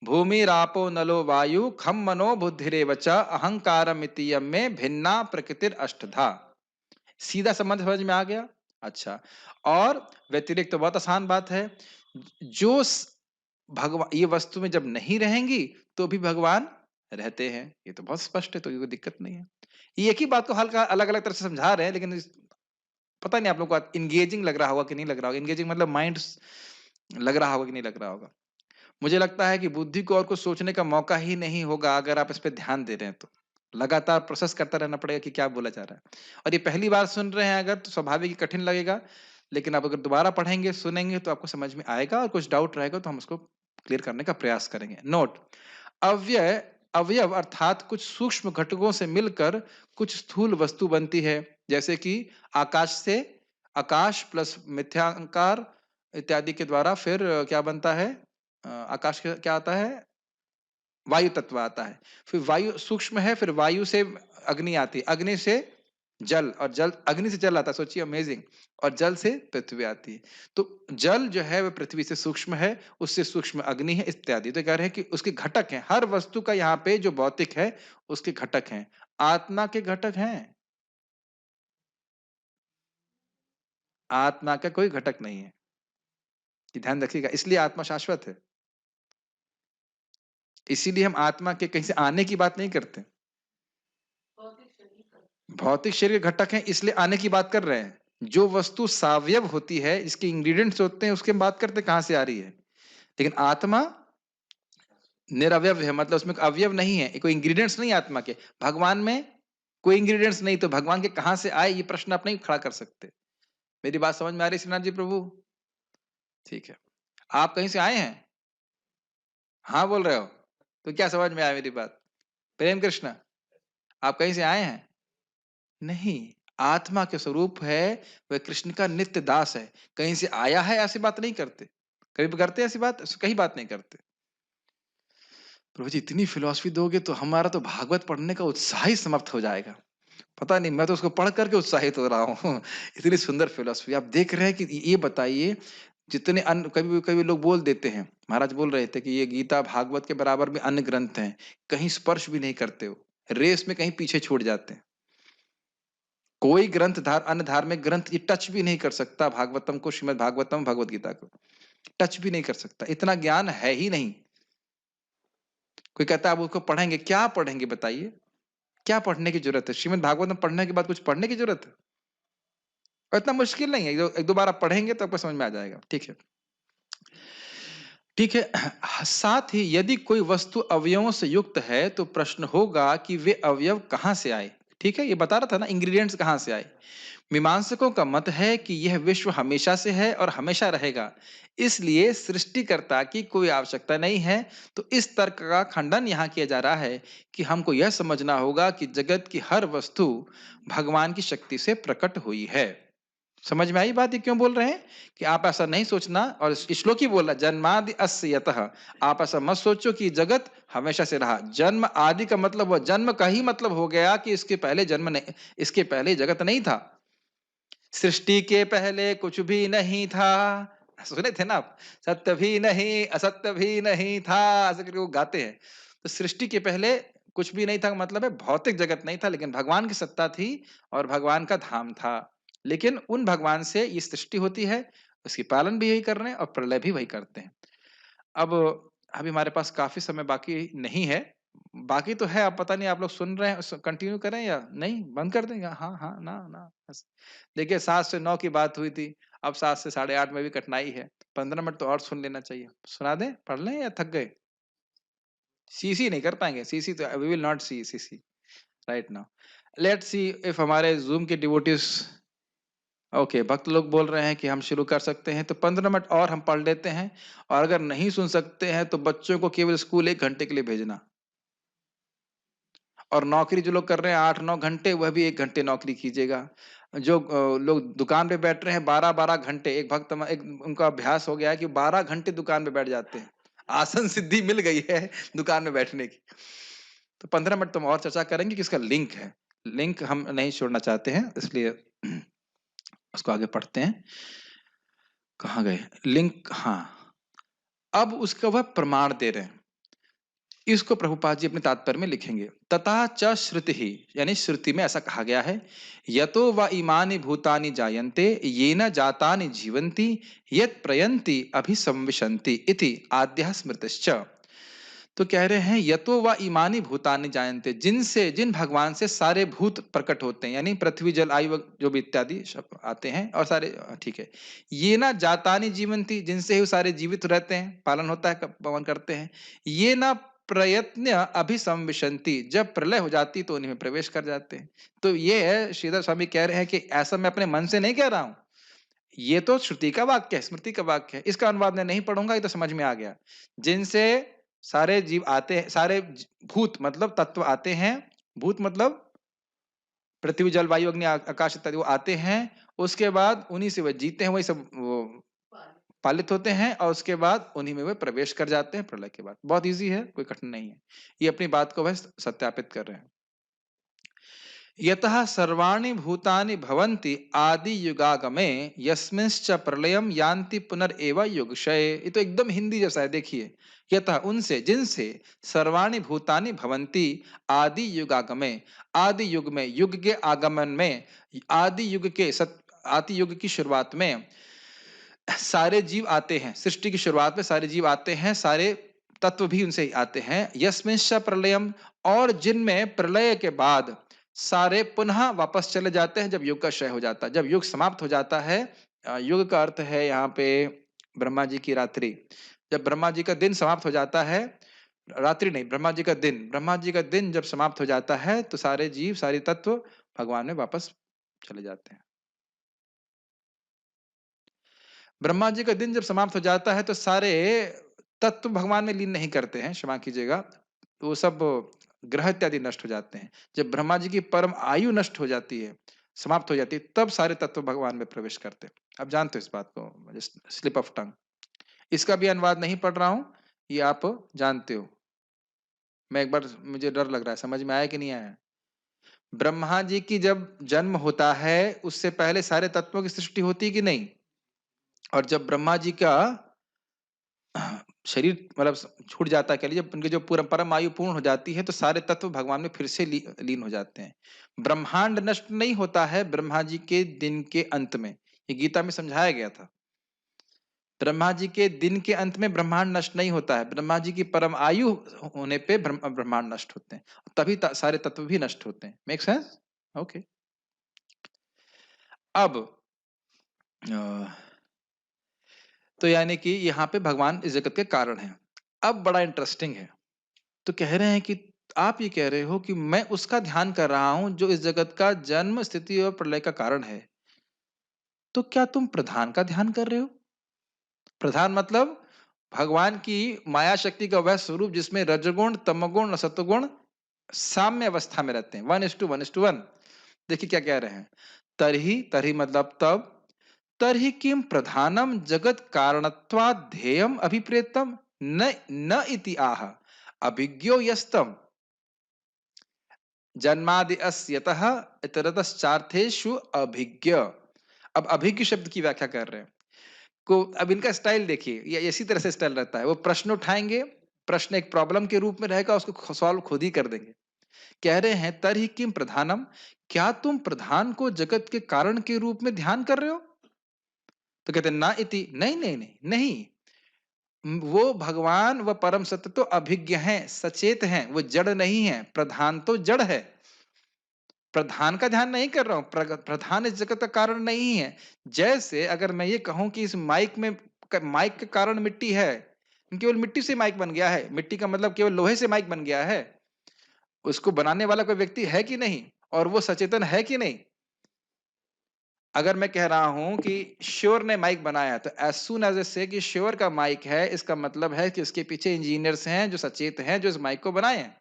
भूमि रापो नलो वायु खम मनो बुद्धिरेव च अहंकारमिति में भिन्ना प्रकृतिर अष्टधा। सीधा संबंध समझ में आ गया? अच्छा। और व्यतिरिक्त तो बहुत आसान बात है, जो भगवान ये वस्तु में जब नहीं रहेंगी तो भी भगवान रहते हैं, ये तो बहुत स्पष्ट है, तो ये कोई दिक्कत नहीं है। ये एक ही बात को हल्का अलग अलग तरह से समझा रहे हैं, लेकिन पता नहीं आप लोग को इंगेजिंग लग रहा होगा कि नहीं लग रहा होगा। इंगेजिंग मतलब माइंड लग रहा होगा कि नहीं लग रहा होगा। मुझे लगता है कि बुद्धि को और कुछ सोचने का मौका ही नहीं होगा अगर आप इस पे ध्यान दे रहे हैं तो। लगातार प्रोसेस करता रहना पड़ेगा कि क्या बोला जा रहा है। और ये पहली बार सुन रहे हैं अगर, तो स्वाभाविक ही कठिन लगेगा, लेकिन आप अगर दोबारा पढ़ेंगे, सुनेंगे तो आपको समझ में आएगा, और कुछ डाउट रहेगा तो हम उसको क्लियर करने का प्रयास करेंगे। नोट: अव्यय अवयव अर्थात कुछ सूक्ष्म घटकों से मिलकर कुछ स्थूल वस्तु बनती है, जैसे कि आकाश से, आकाश प्लस मिथ्यांकार इत्यादि के द्वारा फिर क्या बनता है? आकाश के क्या आता है? वायु तत्व आता है। फिर वायु सूक्ष्म है, फिर वायु से अग्नि आती है, अग्नि से जल, और जल अग्नि से जल आता है, सोचिए अमेजिंग। और जल से पृथ्वी आती है। तो जल जो है वह पृथ्वी से सूक्ष्म है, उससे सूक्ष्म अग्नि है इत्यादि। तो कह रहे हैं कि उसके घटक हैं, हर वस्तु का यहाँ पे जो भौतिक है उसके घटक हैं। आत्मा के घटक हैं? आत्मा का कोई घटक नहीं है, ये ध्यान रखिएगा, इसलिए आत्मा शाश्वत है। इसीलिए हम आत्मा के कहीं से आने की बात नहीं करते। भौतिक शरीर के घटक हैं इसलिए आने की बात कर रहे हैं। जो वस्तु सावयव होती है, इसके इंग्रेडिएंट्स होते हैं, उसकी हम बात करते हैं कहां से आ रही है। लेकिन आत्मा निरवयव है, मतलब उसमें अवयव नहीं है, कोई इंग्रेडिएंट्स नहीं है आत्मा के। भगवान में कोई इंग्रेडिएंट्स नहीं, तो भगवान के कहां से आए ये प्रश्न आप नहीं खड़ा कर सकते। मेरी बात समझ में आ रही है श्रीनाथ जी प्रभु? ठीक है। आप कहीं से आए हैं? हाँ बोल रहे हो? तो क्या समझ में आया मेरी बात? प्रेम कृष्ण, आप कहीं से आए हैं? नहीं, आत्मा के स्वरूप है, वह कृष्ण का नित्य दास है। कहीं से आया है ऐसी बात नहीं करते। कभी करते हैं ऐसी बात? कहीं बात नहीं करते। प्रभु जी इतनी फिलॉसफी दोगे तो हमारा तो भागवत पढ़ने का उत्साह ही समाप्त हो जाएगा। पता नहीं, मैं तो उसको पढ़ करके उत्साहित हो रहा हूँ। इतनी सुंदर फिलॉसफी आप देख रहे हैं कि ये बताइए, जितने अन्य कभी कभी लोग बोल देते हैं, महाराज बोल रहे थे कि ये गीता भागवत के बराबर में अन्य ग्रंथ हैं, कहीं स्पर्श भी नहीं करते हो, रेस में कहीं पीछे छूट जाते हैं। कोई ग्रंथ अन्य धार्मिक ग्रंथ ये टच भी नहीं कर सकता भागवतम को, श्रीमद् भागवतम, भगवत गीता को टच भी नहीं कर सकता, इतना ज्ञान है ही नहीं। कोई कहता है आप उसको पढ़ेंगे, क्या पढ़ेंगे बताइए? क्या पढ़ने की जरूरत है? श्रीमद् भागवतम पढ़ने के बाद कुछ पढ़ने की जरूरत है? और इतना मुश्किल नहीं है, एक दो बार आप पढ़ेंगे तो आपको समझ में आ जाएगा। ठीक है, ठीक है। साथ ही यदि कोई वस्तु अवयवों से युक्त है तो प्रश्न होगा कि वे अवयव कहां से आए। ठीक है, ये बता रहा था ना, इंग्रेडिएंट्स कहां से आए। मीमांसकों का मत है कि यह विश्व हमेशा से है और हमेशा रहेगा, इसलिए सृष्टिकर्ता की कोई आवश्यकता नहीं है। तो इस तर्क का खंडन यहाँ किया जा रहा है कि हमको यह समझना होगा कि जगत की हर वस्तु भगवान की शक्ति से प्रकट हुई है। समझ में आई बात? ये क्यों बोल रहे हैं कि आप ऐसा नहीं सोचना, और श्लोक ही बोला जन्मादि अस्य यतः, आप ऐसा मत सोचो कि जगत हमेशा से रहा। जन्म आदि का मतलब हुआ, जन्म का ही मतलब हो गया कि इसके पहले जन्म नहीं, इसके पहले जगत नहीं था। सृष्टि के पहले कुछ भी नहीं था, सुने थे ना आप? सत्य भी नहीं असत्य भी नहीं था, ऐसे करके वो गाते हैं। तो सृष्टि के पहले कुछ भी नहीं था मतलब है भौतिक जगत नहीं था, लेकिन भगवान की सत्ता थी और भगवान का धाम था। लेकिन उन भगवान से ये सृष्टि होती है, उसकी पालन भी यही कर रहे हैं और प्रलय भी वही करते हैं। अब अभी हमारे पास काफ़ी समय बाकी नहीं है। बाकी तो है, अब पता नहीं आप लोग सुन रहे हैं, कंटिन्यू करें या नहीं? बंद कर दें क्या? हाँ, हाँ, ना, ना, बस। देखिए 7 से 9 की बात हुई थी, अब 7 से साढ़े 8 में भी कठिनाई है। 15 मिनट तो और सुन लेना चाहिए। सुना दें? पढ़ लें या थक गए? सीसी नहीं कर पाएँगे, सीसी तो we will not see CC right now. Let's see if हमारे ज़ूम के डिवोटीज़ ओके, भक्त लोग बोल रहे हैं कि हम शुरू कर सकते हैं, तो 15 मिनट और हम पढ़ लेते हैं और अगर नहीं सुन सकते हैं, तो बच्चों को केवल स्कूल 1 घंटे के लिए भेजना और नौकरी जो लोग कर रहे हैं 8-9 घंटे, वह भी 1 घंटे नौकरी कीजिएगा। जो लोग दुकान पे बैठ रहे हैं 12-12 घंटे, एक उनका अभ्यास हो गया है कि 12 घंटे दुकान पे बैठ जाते हैं। आसन सिद्धि मिल गई है दुकान में बैठने की। तो 15 मिनट तो हम और चर्चा करेंगे कि इसका लिंक है। लिंक हम नहीं छोड़ना चाहते हैं, इसलिए उसको आगे पढ़ते हैं। कहाँ गए? लिंक हाँ, अब उसका वह प्रमाण दे रहे हैं। इसको प्रभुपाद जी अपने तात्पर्य में लिखेंगे। तथा च श्रुति ही यानी श्रुति में ऐसा कहा गया है, यतो व इमानि भूतानि जायन्ते येन जातानि जीवन्ति यत् प्रयन्ति अभिसंविशन्ति इति आद्यः स्मृतिश्च। तो कह रहे हैं यतो व इमानि भूतानि जायन्ते, जिनसे जिन भगवान से सारे भूत प्रकट होते हैं, यानी पृथ्वी जल आयु जो भी इत्यादि शब्द आते हैं और सारे ठीक है। ये ना जातानि जीवंती, जिनसे ही वो सारे जीवित रहते हैं, पालन होता है, पवन करते हैं। ये ना प्रयत्न अभिसंविशंति, जब प्रलय हो जाती तो उन्हीं में प्रवेश कर जाते हैं। तो ये है श्रीधर स्वामी कह रहे हैं कि ऐसा मैं अपने मन से नहीं कह रहा हूं, ये तो श्रुति का वाक्य है, स्मृति का वाक्य है। इसका अनुवाद मैं नहीं पढ़ूंगा, ये तो समझ में आ गया। जिनसे सारे जीव आते हैं, भूत मतलब तत्व आते हैं, भूत मतलब पृथ्वी जल वायु अग्नि आकाश इत्यादि वो आते हैं, उसके बाद उन्हीं से वह जीते हैं, वही सब वो पालित होते हैं और उसके बाद उन्हीं में वे प्रवेश कर जाते हैं प्रलय के बाद। बहुत इजी है, कोई कठिन नहीं है। ये अपनी बात को वह सत्यापित कर रहे हैं। यतः सर्वाणि भूतानि भवन्ति आदि युगागमे यस्मिंश्च प्रलयम यान्ति पुनरेव युगक्षय। ये तो एकदम हिंदी जैसा है, देखिए। यतः उनसे जिनसे सर्वाणि भूतानि भवन्ति आदि युगागमे, आदि युग में, युग के आगमन में, आदि युग के आदि युग की शुरुआत में सारे जीव आते हैं। सृष्टि की शुरुआत में सारे जीव आते हैं, सारे तत्व भी उनसे ही आते हैं। यस्मिंश्च प्रलयम, और जिनमें प्रलय के बाद सारे पुनः वापस चले जाते हैं जब युग का क्षय हो जाता है, जब युग समाप्त हो जाता है। युग का अर्थ है यहाँ पे ब्रह्मा जी की रात्रि। जब ब्रह्मा जी का दिन समाप्त हो जाता है, रात्रि नहीं, ब्रह्मा जी का दिन, ब्रह्मा जी का दिन जब समाप्त हो जाता है तो सारे जीव, सारे तत्व भगवान में वापस चले जाते हैं। ब्रह्मा जी का दिन जब समाप्त हो जाता है तो सारे तत्व भगवान में लीन नहीं करते हैं, क्षमा कीजिएगा। तो वो सब ग्रह इत्यादि नष्ट हो जाते हैं। जब ब्रह्मा जी की परम आयु नष्ट हो जाती है, समाप्त हो जाती है, तब सारे तत्व भगवान में प्रवेश करते हैं। आप जानते हो इस बात को, स्लिप ऑफ टंग। इसका भी अनुवाद नहीं पढ़ रहा हूं, ये आप जानते हो। मैं एक बार, मुझे डर लग रहा है, समझ में आया कि नहीं आया? ब्रह्मा जी की जब जन्म होता है, उससे पहले सारे तत्वों की सृष्टि होती है कि नहीं? और जब ब्रह्मा जी का शरीर मतलब छूट जाता है, कह लीजिए उनकी जो पूरा परम आयु पूर्ण हो जाती है, तो सारे तत्व भगवान में फिर से लीन हो जाते हैं। ब्रह्मांड नष्ट नहीं होता है ब्रह्मा जी के दिन के अंत में, ये गीता में समझाया गया था। ब्रह्मा जी के दिन के अंत में ब्रह्मांड नष्ट नहीं होता है, ब्रह्मा जी की परम आयु होने पे ब्रह्मांड नष्ट होते हैं, तभी सारे तत्व भी नष्ट होते हैं। Make sense? ओके। अब अ, तो यानी कि यहाँ पे भगवान इस जगत के कारण हैं। अब बड़ा इंटरेस्टिंग है। तो कह रहे हैं कि आप ये कह रहे हो कि मैं उसका ध्यान कर रहा हूं जो इस जगत का जन्म, स्थिति और प्रलय का कारण है। तो क्या तुम प्रधान का ध्यान कर रहे हो? प्रधान मतलब भगवान की माया शक्ति का वह स्वरूप जिसमें रजगुण, तमगुण और सत्वगुण साम्य अवस्था में रहते हैं, 1:1:1। देखिए क्या कह रहे हैं। तरही, तरही मतलब तब, तरही किम प्रधानम जगत कारणत्वात् ध्येयम अभिप्रेतम न न इति आह अभिज्ञो यस्तम जन्मादि अस्यतः इतरतश्चार्थेषु अभिज्ञ। अब अभिज्ञ शब्द की व्याख्या कर रहे हैं। को अब इनका स्टाइल देखिए, ये इसी तरह से स्टाइल रहता है। वो प्रश्न उठाएंगे, प्रश्न एक प्रॉब्लम के रूप में रहेगा, उसको सॉल्व खुद ही कर देंगे। कह रहे हैं तरहि किम प्रधानम, क्या तुम प्रधान को जगत के कारण के रूप में ध्यान कर रहे हो? तो कहते हैं ना इति, नहीं नहीं नहीं नहीं, वो भगवान व परम सत्य तो अभिज्ञ हैं, सचेत हैं, वो जड़ नहीं है। प्रधान तो जड़ है। प्रधान का ध्यान नहीं कर रहा हूं, प्रधान इस जगत का कारण नहीं है। जैसे अगर मैं ये कहूं कि इस माइक में माइक के कारण मिट्टी है, केवल मिट्टी से माइक बन गया है, मिट्टी का मतलब केवल लोहे से माइक बन गया है, उसको बनाने वाला कोई व्यक्ति है कि नहीं, और वो सचेतन है कि नहीं। अगर मैं कह रहा हूं कि श्योर ने माइक बनाया, तो एज सून एज ए से कि श्योर का माइक है, इसका मतलब है कि उसके पीछे इंजीनियर्स हैं जो सचेत हैं, जो इस माइक को बनाए हैं।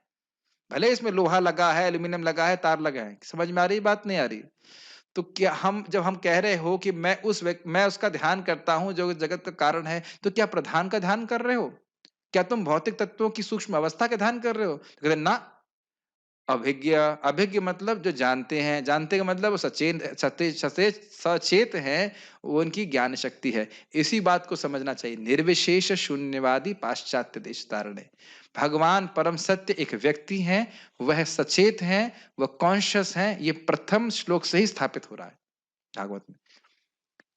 भले इसमें लोहा लगा है, एल्यूमिनियम लगा है, तार लगा है। समझ में आ रही बात, नहीं आ रही? तो क्या हम जब हम कह रहे हो कि मैं उसका ध्यान करता हूं जो जगत का कारण है, तो क्या प्रधान का ध्यान कर रहे हो? क्या तुम भौतिक तत्वों की सूक्ष्म अवस्था का ध्यान कर रहे हो? तो कहते ना, अभिज्ञ। अभिज्ञ मतलब जो जानते हैं, जानते का मतलब वो सचेत सचेत सचेत सचेत हैं, वो उनकी ज्ञान शक्ति है। इसी बात को समझना चाहिए। निर्विशेष शून्यवादी पाश्चात्य देश तारणे। भगवान परम सत्य एक व्यक्ति हैं, वह सचेत हैं, वह कॉन्शियस हैं। ये प्रथम श्लोक से ही स्थापित हो रहा है भागवत में।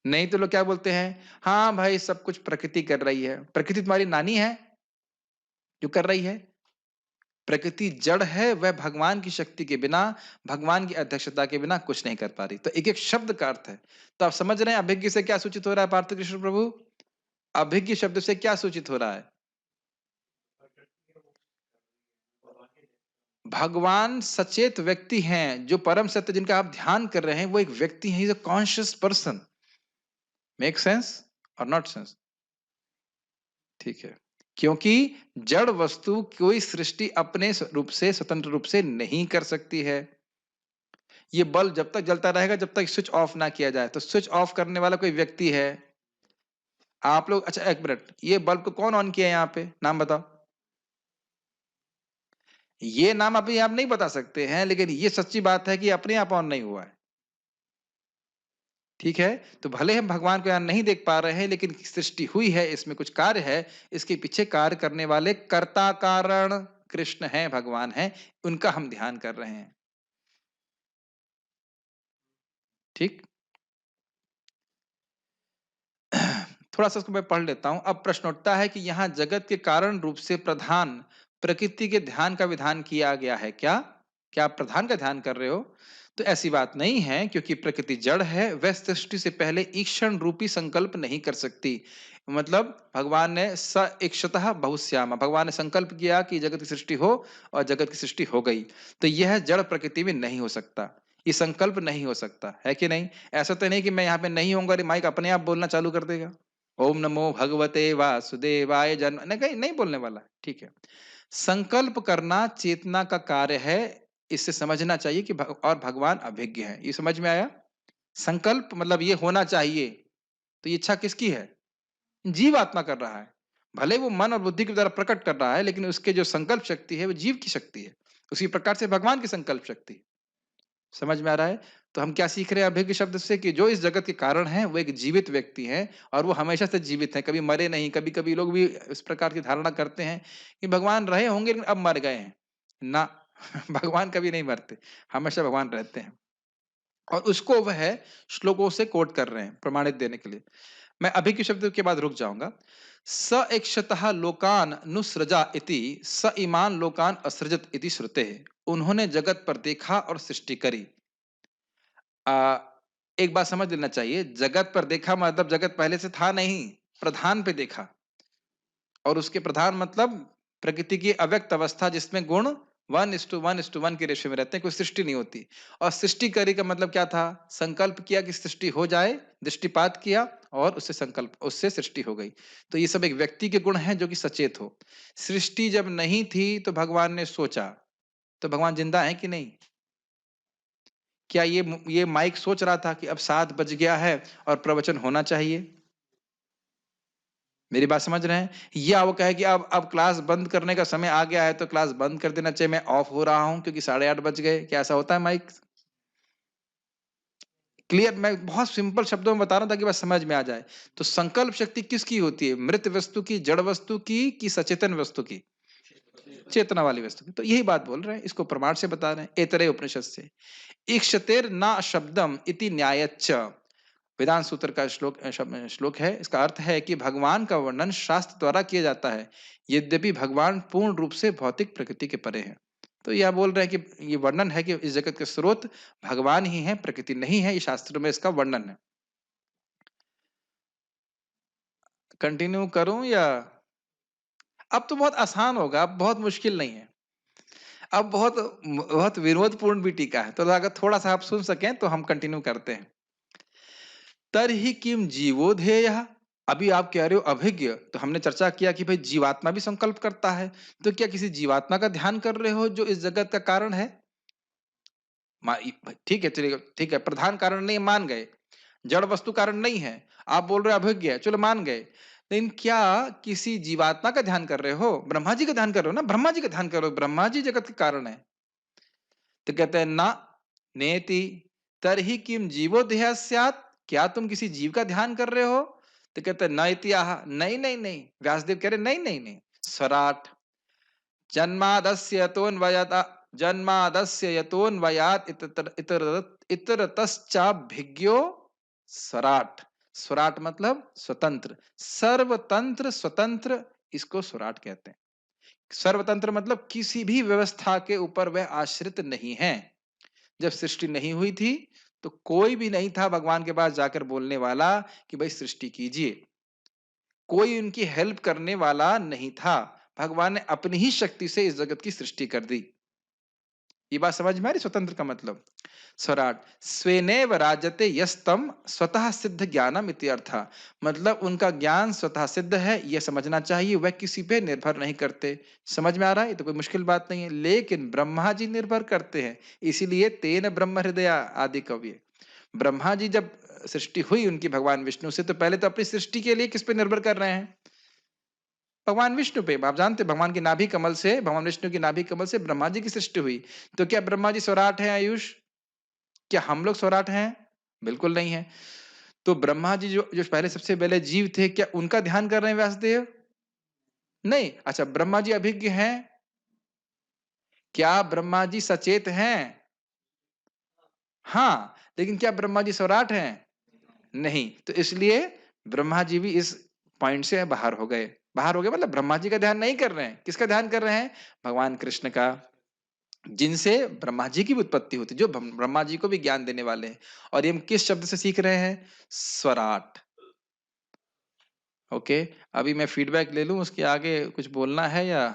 नहीं तो लोग क्या बोलते हैं, हाँ भाई सब कुछ प्रकृति कर रही है। प्रकृति तुम्हारी नानी है जो कर रही है? प्रकृति जड़ है, वह भगवान की शक्ति के बिना, भगवान की अध्यक्षता के बिना कुछ नहीं कर पा रही। तो एक एक शब्द का अर्थ है। तो आप समझ रहे हैं अभिज्ञ से क्या सूचित हो रहा है पार्थ कृष्ण प्रभु? अभिज्ञ शब्द से क्या सूचित हो रहा है? भगवान सचेत व्यक्ति हैं, जो परम सत्य जिनका आप ध्यान कर रहे हैं, वो एक व्यक्ति है, is a conscious person. Make sense और नॉट सेंस? ठीक है। क्योंकि जड़ वस्तु कोई सृष्टि अपने रूप से, स्वतंत्र रूप से नहीं कर सकती है। ये बल्ब जब तक जलता रहेगा, जब तक स्विच ऑफ ना किया जाए। तो स्विच ऑफ करने वाला कोई व्यक्ति है? आप लोग, अच्छा एक मिनट, ये बल्ब को कौन ऑन किया है यहाँ पे, नाम बताओ। ये नाम अभी आप नहीं बता सकते हैं, लेकिन ये सच्ची बात है कि अपने आप ऑन नहीं हुआ है। ठीक है। तो भले हम भगवान को यहाँ नहीं देख पा रहे हैं, लेकिन सृष्टि हुई है, इसमें कुछ कार्य है, इसके पीछे कार्य करने वाले कर्ता कारण कृष्ण है, भगवान है, उनका हम ध्यान कर रहे हैं। ठीक। थोड़ा सा इसको मैं पढ़ लेता हूं। अब प्रश्न उठता है कि यहाँ जगत के कारण रूप से प्रधान प्रकृति के ध्यान का विधान किया गया है क्या? क्या आप प्रधान का ध्यान कर रहे हो? तो ऐसी बात नहीं है, क्योंकि प्रकृति जड़ है, वह सृष्टि से पहले ईक्षण रूपी संकल्प नहीं कर सकती। मतलब भगवान ने स इक्षतः बहुश्यामा, भगवान ने संकल्प किया कि जगत की सृष्टि हो, और जगत की सृष्टि हो गई। तो यह जड़ प्रकृति में नहीं हो सकता, ये संकल्प नहीं हो सकता है कि नहीं? ऐसा तो नहीं कि मैं यहाँ पे नहीं होऊंगा, माइक अपने आप बोलना चालू कर देगा, ओम नमो भगवते वासुदेवाय जन्म नहीं, कहीं नहीं बोलने वाला है। ठीक है। संकल्प करना चेतना का कार्य है, इससे समझना चाहिए कि और भगवान अभिज्ञ है। ये समझ में आया? संकल्प मतलब ये होना चाहिए, तो ये इच्छा किसकी है? जीव आत्मा कर रहा है। भले वो मन और बुद्धि के द्वारा प्रकट कर रहा है, लेकिन उसके जो संकल्प शक्ति है वो जीव की शक्ति है। उसी प्रकार से भगवान की संकल्प शक्ति। समझ में आ रहा है? तो हम क्या सीख रहे हैं अभिज्ञ शब्द से, कि जो इस जगत के कारण है वो एक जीवित व्यक्ति है, और वो हमेशा से जीवित है, कभी मरे नहीं। कभी कभी लोग भी इस प्रकार की धारणा करते हैं कि भगवान रहे होंगे लेकिन अब मर गए हैं। ना, भगवान कभी नहीं मरते, हमेशा भगवान रहते हैं। और उसको वह श्लोकों से कोट कर रहे हैं प्रमाणित देने के लिए। मैं अभिज्ञ शब्द के बाद रुक जाऊंगा। स इक्षतः लोकान नुसृजा इति स ईमान लोकान असृजत इति श्रुते। उन्होंने जगत पर देखा और सृष्टि करी। आ, एक बात समझ लेना चाहिए, जगत पर देखा मतलब जगत पहले से था नहीं, प्रधान पे देखा। और उसके प्रधान मतलब प्रकृति की अव्यक्त अवस्था, जिसमें गुण 1:1:1 के रेशियो में रहते हैं, कोई सृष्टि नहीं होती। और सृष्टि करी का मतलब क्या था? संकल्प किया कि सृष्टि हो जाए, दृष्टिपात किया, और उससे संकल्प, उससे सृष्टि हो गई। तो ये सब एक व्यक्ति के गुण हैं जो कि सचेत हो। सृष्टि जब नहीं थी तो भगवान ने सोचा, तो भगवान जिंदा है कि नहीं? क्या ये माइक सोच रहा था कि अब 7 बज गया है और प्रवचन होना चाहिए? मेरी बात समझ रहे हैं? या वो कहे कि अब क्लास बंद करने का समय आ गया है, तो क्लास बंद कर देना चाहिए, मैं ऑफ हो रहा हूं क्योंकि 8:30 बज गए। क्या ऐसा होता है माइक? क्लियर? मैं बहुत सिंपल शब्दों में बता रहा हूं ताकि बस समझ में आ जाए। तो संकल्प शक्ति किसकी होती है? मृत वस्तु की, जड़ वस्तु की, कि सचेतन वस्तु की? चेतना वाली वस्तु की। तो यही बात बोल रहे हैं, इसको प्रमाण से बता रहे हैं, एतरे उपनिषद से। इक्षतेर ना शब्दम इति न्यायच्च। वेदांत सूत्र का श्लोक है। इसका अर्थ है कि भगवान का वर्णन शास्त्र द्वारा किया जाता है, यद्यपि भगवान पूर्ण रूप से भौतिक प्रकृति के परे है। तो यह बोल रहे हैं कि ये वर्णन है कि इस जगत के स्रोत भगवान ही है, प्रकृति नहीं है। ये शास्त्रों में इसका वर्णन है। कंटिन्यू करूं या? अब तो बहुत आसान होगा, अब बहुत मुश्किल नहीं है। अब बहुत बहुत विनोदपूर्ण भी टीका है, तो अगर थोड़ा सा आप सुन सकें तो हम कंटिन्यू करते हैं। तरहि किम जीवोधेय। अभी आप कह रहे हो अभिज्ञ, तो हमने चर्चा किया कि भाई जीवात्मा भी संकल्प करता है। तो क्या किसी जीवात्मा का ध्यान कर रहे हो जो इस जगत का कारण है? ठीक है, चलिए ठीक है, प्रधान कारण नहीं मान गए, जड़ वस्तु कारण नहीं है। आप बोल रहे हो अभिज्ञ है, चलो मान गए। लेकिन क्या किसी जीवात्मा का ध्यान कर रहे हो? ब्रह्मा जी का ध्यान कर रहे हो ना, ब्रह्मा जी का ध्यान कर रहे हो, ब्रह्मा जी जगत के कारण है। तो कहते हैं ना नेति तरहि किम जीवोदेह स्यात्। क्या तुम किसी जीव का ध्यान कर रहे हो? तो कहते हैं न इत्याह, नहीं नहीं नहीं। व्यासदेव कह रहे नहीं नहीं नहीं। स्वराट जन्मादस्य यतोन्वयत जन्मादस्य यतोन्वयात इतरतश्चाभिज्ञो स्वराट। स्वराट मतलब स्वतंत्र, सर्वतंत्र स्वतंत्र, इसको स्वराट कहते हैं। सर्वतंत्र मतलब किसी भी व्यवस्था के ऊपर वह आश्रित नहीं है। जब सृष्टि नहीं हुई थी तो कोई भी नहीं था भगवान के पास जाकर बोलने वाला कि भाई सृष्टि कीजिए। कोई उनकी हेल्प करने वाला नहीं था। भगवान ने अपनी ही शक्ति से इस जगत की सृष्टि कर दी। ये बात समझ में आ रही? स्वतंत्र का मतलब स्वराट। स्वेनेव राजते यस्तम स्वतः सिद्ध ज्ञानम इत्यर्थ। मतलब उनका ज्ञान स्वतः सिद्ध है, यह समझना चाहिए। वह किसी पे निर्भर नहीं करते। समझ में आ रहा है? ये तो कोई मुश्किल बात नहीं है। लेकिन ब्रह्मा जी निर्भर करते हैं, इसीलिए तेन ब्रह्म हृदय आदि कवि। ब्रह्मा जी जब सृष्टि हुई उनकी भगवान विष्णु से, तो पहले तो अपनी सृष्टि के लिए किस पे निर्भर कर रहे हैं? भगवान विष्णु पे। आप जानते हैं भगवान की नाभि कमल से, भगवान विष्णु की नाभि कमल से ब्रह्मा जी की सृष्टि हुई। तो क्या ब्रह्मा जी स्वराट है आयुष? क्या हम लोग स्वराट हैं? बिल्कुल नहीं है। तो ब्रह्मा जी जो जो पहले सबसे पहले जीव थे, क्या उनका ध्यान कर रहे हैं व्यासदेव? नहीं। अच्छा, ब्रह्मा जी अभिज्ञ हैं? क्या ब्रह्मा जी सचेत हैं? हाँ। लेकिन क्या ब्रह्मा जी स्वराट हैं? नहीं। तो इसलिए ब्रह्मा जी भी इस पॉइंट से बाहर हो गए। बाहर हो गए मतलब ब्रह्मा जी का ध्यान नहीं कर रहे हैं। किसका ध्यान कर रहे हैं? भगवान कृष्ण का, जिनसे ब्रह्मा जी की भी उत्पत्ति होती, जो ब्रह्मा जी को भी ज्ञान देने वाले हैं। और ये हम किस शब्द से सीख रहे हैं? स्वराट। ओके। अभी मैं फीडबैक ले लूं, उसके आगे कुछ बोलना है या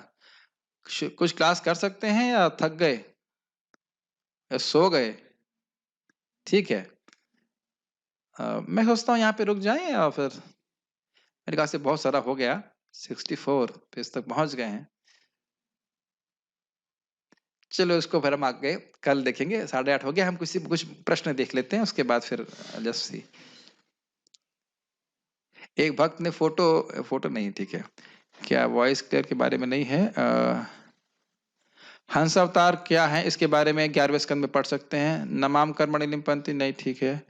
कुछ क्लास कर सकते हैं या थक गए या सो गए? ठीक है। मैं सोचता हूँ यहाँ पे रुक जाएं या फिर मेरे ख्याल से बहुत सारा हो गया। 64 पेज तक पहुंच गए हैं। चलो इसको फिर हम आगे कल देखेंगे। 8:30 हो गया। हम कुछ प्रश्न देख लेते हैं, उसके बाद फिर जस्ट सी। एक भक्त ने फोटो फोटो नहीं, ठीक है, क्या वॉइस क्लियर के बारे में नहीं है? हंस अवतार क्या है इसके बारे में 11वें स्कंद में पढ़ सकते हैं। नमाम कर्मणि लिम्पन्ति नहीं, ठीक है।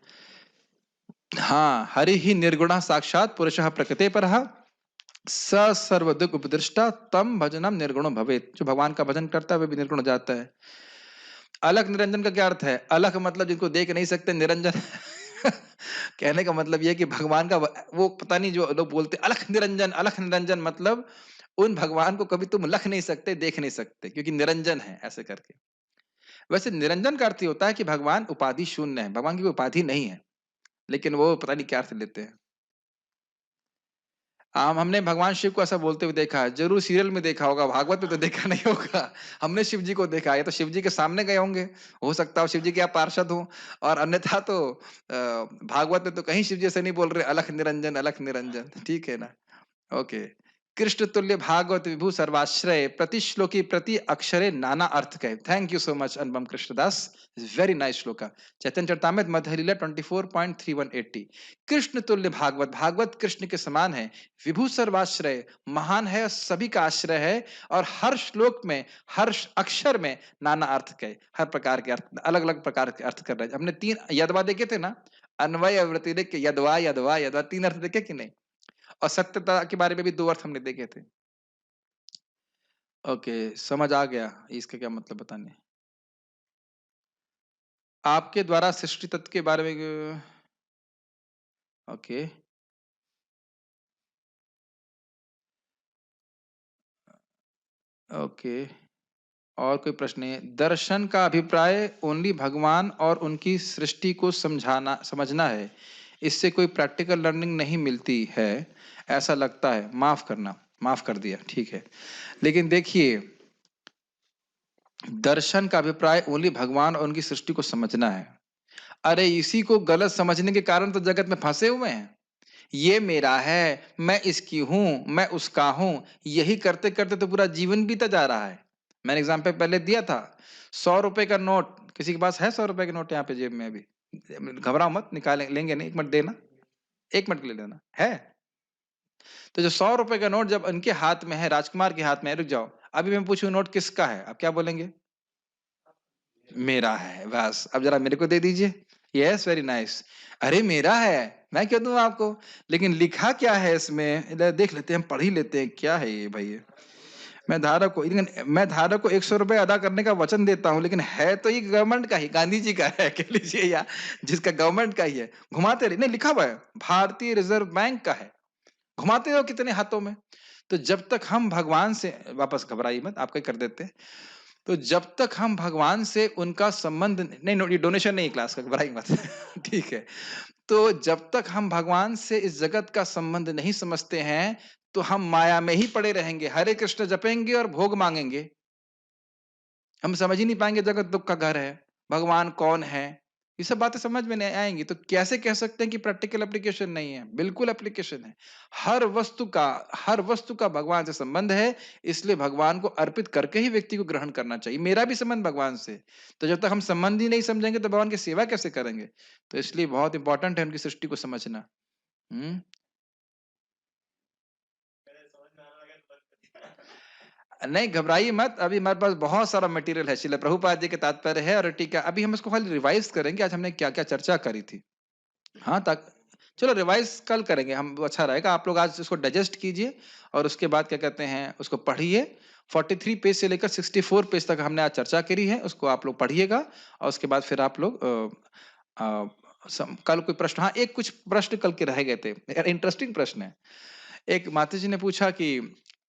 हाँ, हरि ही निर्गुण साक्षात पुरुष प्रकृति पर स सर्वदुख उपदृष्टा तम भजनम निर्गुण भवेत। जो भगवान का भजन करता है वह भी निर्गुण हो जाता है। अलख निरंजन का क्या अर्थ है? अलख मतलब जिनको देख नहीं सकते, निरंजन कहने का मतलब यह कि भगवान का वो पता नहीं, जो लोग बोलते अलख निरंजन, अलख निरंजन मतलब उन भगवान को कभी तुम लख नहीं सकते, देख नहीं सकते, क्योंकि निरंजन है ऐसे करके। वैसे निरंजन का अर्थ होता है कि भगवान उपाधि शून्य है, भगवान की कोई उपाधि नहीं है। लेकिन वो पता नहीं क्या अर्थ लेते हैं। हमने भगवान शिव को ऐसा बोलते हुए देखा है, जरूर सीरियल में देखा होगा, भागवत में तो देखा नहीं होगा। हमने शिव जी को देखा है, तो शिव जी के सामने गए होंगे, हो सकता हो शिव जी के आप पार्षद हो। और अन्यथा तो भागवत में तो कहीं शिव जी से नहीं बोल रहे अलख निरंजन, अलख निरंजन, ठीक है ना? ओके। कृष्ण तुल्य भागवत विभु सर्वाश्रय प्रति श्लोकी प्रति अक्षरे नाना अर्थ कहे। Thank you so much Anupam Krishnadas, very nice shloka. Chaitanya Charitamrita Madhya Lila 24.3180। Krishna तुल्य भागवत, भागवत कृष्ण के समान है। विभु सर्वाश्रय, महान है और सभी का आश्रय है। और हर श्लोक में, हर अक्षर में नाना अर्थ कहे, हर प्रकार के अर्थ, अलग अलग प्रकार के अर्थ कर रहे हैं। हमने 3 यदवा देखे थे ना, अन्वय व्यतिरेक यदवा यदवा यदवा, 3 अर्थ देखे कि नहीं? और सत्यता के बारे में भी 2 अर्थ हमने देखे थे। ओके, समझ आ गया इसका क्या मतलब बताने। आपके द्वारा सृष्टि तत्व के बारे में ओके, ओके। और कोई प्रश्न नहीं है? दर्शन का अभिप्राय ओनली भगवान और उनकी सृष्टि को समझाना समझना है। इससे कोई प्रैक्टिकल लर्निंग नहीं मिलती है, ऐसा लगता है। माफ करना, माफ कर दिया, ठीक है। लेकिन देखिए, दर्शन का अभिप्राय ओनली भगवान और उनकी सृष्टि को समझना है। अरे इसी को गलत समझने के कारण तो जगत में फंसे हुए हैं। ये मेरा है, मैं इसकी हूं, मैं उसका हूं, यही करते करते तो पूरा जीवन बीता जा रहा है। मैंने एग्जाम्पल पहले दिया था, 100 रुपए का नोट। किसी के पास है 100 रुपए के नोट यहाँ पे जेब में अभी? घबराओ मत, निकाले लेंगे नहीं, 1 मिनट देना, 1 मिनट के लिए लेना है। तो जो 100 रुपए का नोट जब उनके हाथ में है, राजकुमार के हाथ में है, रुक जाओ, अभी मैं पूछूं नोट किसका है, आप क्या बोलेंगे? मेरा है, बस अब जरा मेरे को दे दीजिए। Yes, very nice. अरे मेरा है, मैं क्यों दूं आपको? लेकिन लिखा क्या है इसमें, देख लेते हैं, हम पढ़ ही लेते हैं, क्या है ये भाई? मैं धारक को 100 रुपए अदा करने का वचन देता हूं, लेकिन है तो ये गवर्नमेंट का ही, गांधी जी का है, कह लीजिए, या जिसका गवर्नमेंट का ही है। घुमाते रहिए, नहीं लिखा हुआ है, भारतीय रिजर्व बैंक का है। घुमाते रहो कितने हाथों में। तो जब तक हम भगवान से, वापस घबराइए मत, आपका ही कर देते हैं। तो जब तक हम भगवान से उनका संबंध नहीं, ये डोनेशन नहीं है क्लास का, घबराइए मत ठीक है। तो जब तक हम भगवान से इस जगत का संबंध नहीं समझते हैं, तो हम माया में ही पड़े रहेंगे, हरे कृष्ण जपेंगे और भोग मांगेंगे। हम समझ ही नहीं पाएंगे जगत दुख का घर है, भगवान कौन है, ये सब बातें समझ में नहीं आएंगी। तो कैसे कह सकते हैं कि प्रैक्टिकल एप्लीकेशन नहीं है? बिल्कुल एप्लीकेशन है। हर वस्तु का हर वस्तु का भगवान से संबंध है। इसलिए भगवान को अर्पित करके ही व्यक्ति को ग्रहण करना चाहिए। मेरा भी संबंध भगवान से। तो जब तक हम संबंध ही नहीं समझेंगे तो भगवान की सेवा कैसे करेंगे? तो इसलिए बहुत इंपॉर्टेंट है उनकी सृष्टि को समझना। हम्म नहीं घबराइए मत, अभी हमारे पास बहुत सारा मटेरियल है, श्रील प्रभुपाद जी के तात्पर्य है और टीका। अभी हम इसको खाली रिवाइज करेंगे, आज हमने क्या क्या चर्चा करी थी। हाँ, तक चलो रिवाइज कल करेंगे हम, वो अच्छा रहेगा। आप लोग आज इसको डाइजेस्ट कीजिए और उसके बाद क्या कहते हैं, उसको पढ़िए। 43 पेज से लेकर 64 पेज तक हमने आज चर्चा करी है, उसको आप लोग पढ़िएगा। और उसके बाद फिर आप लोग कल कोई प्रश्न, हाँ एक कुछ प्रश्न कल के रह गए थे, इंटरेस्टिंग प्रश्न है। एक माता जी ने पूछा कि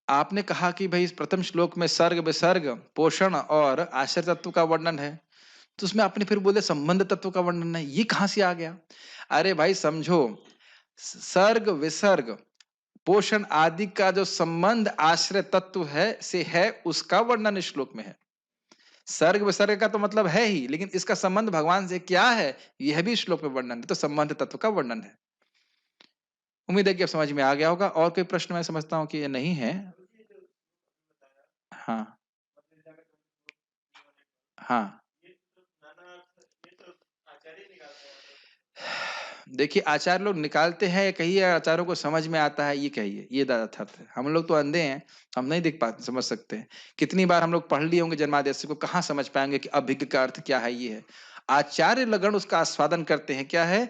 आपने कहा कि भाई इस प्रथम श्लोक में सर्ग विसर्ग पोषण और आश्रय तत्व का वर्णन है, तो उसमें आपने फिर बोले संबंध तत्व का वर्णन है, ये कहां से आ गया? अरे भाई समझो, सर्ग विसर्ग पोषण आदि का जो संबंध आश्रय तत्व है से है, उसका वर्णन इस श्लोक में है। सर्ग विसर्ग का तो मतलब है ही, लेकिन इसका संबंध भगवान से क्या है, यह भी श्लोक में वर्णन है। तो संबंध तत्व का वर्णन है। उम्मीद है कि अब समझ में आ गया होगा। और कोई प्रश्न मैं समझता हूँ कि ये नहीं है। हाँ, हाँ। देखिए आचार्य लोग निकालते हैं, कहिए आचार्यों को समझ में आता है, ये कहिए, ये अर्थ है। हम लोग तो अंधे हैं, हम नहीं देख पाते, समझ सकते हैं। कितनी बार हम लोग पढ़ लिए होंगे जन्माद्यस्य को, कहाँ समझ पाएंगे कि अभिज्ञ का अर्थ क्या है, ये है। आचार्य लगन उसका आस्वादन करते हैं। क्या है?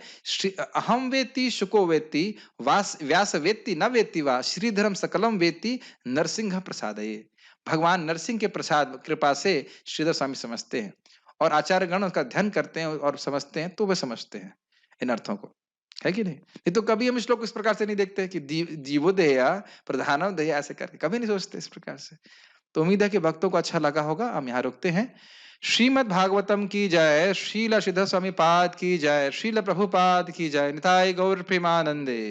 अहम वेत्ति शुको वेत्ति वास व्यास वेत्ति न वेत्ति वा श्रीधरम सकलम वेत्ति नरसिंह प्रसादये। भगवान नरसिंह के प्रसाद कृपा से श्रीधर स्वामी समझते हैं, और आचार्य गण उसका अध्ययन करते हैं और समझते हैं, तो वे समझते हैं इन अर्थों को, है कि नहीं? नहीं तो कभी हम श्लोक इस प्रकार से नहीं देखते कि जीवोदया प्रधानोदया ऐसे करके कभी नहीं सोचते इस प्रकार से। तो उम्मीद है कि भक्तों को अच्छा लगा होगा। हम यहाँ रुकते हैं। श्रीमद् भागवतम की जय, श्रील श्रीधर स्वामी पाद की जय, श्रील प्रभुपाद की जय, निताय गौर प्रेमानंदे।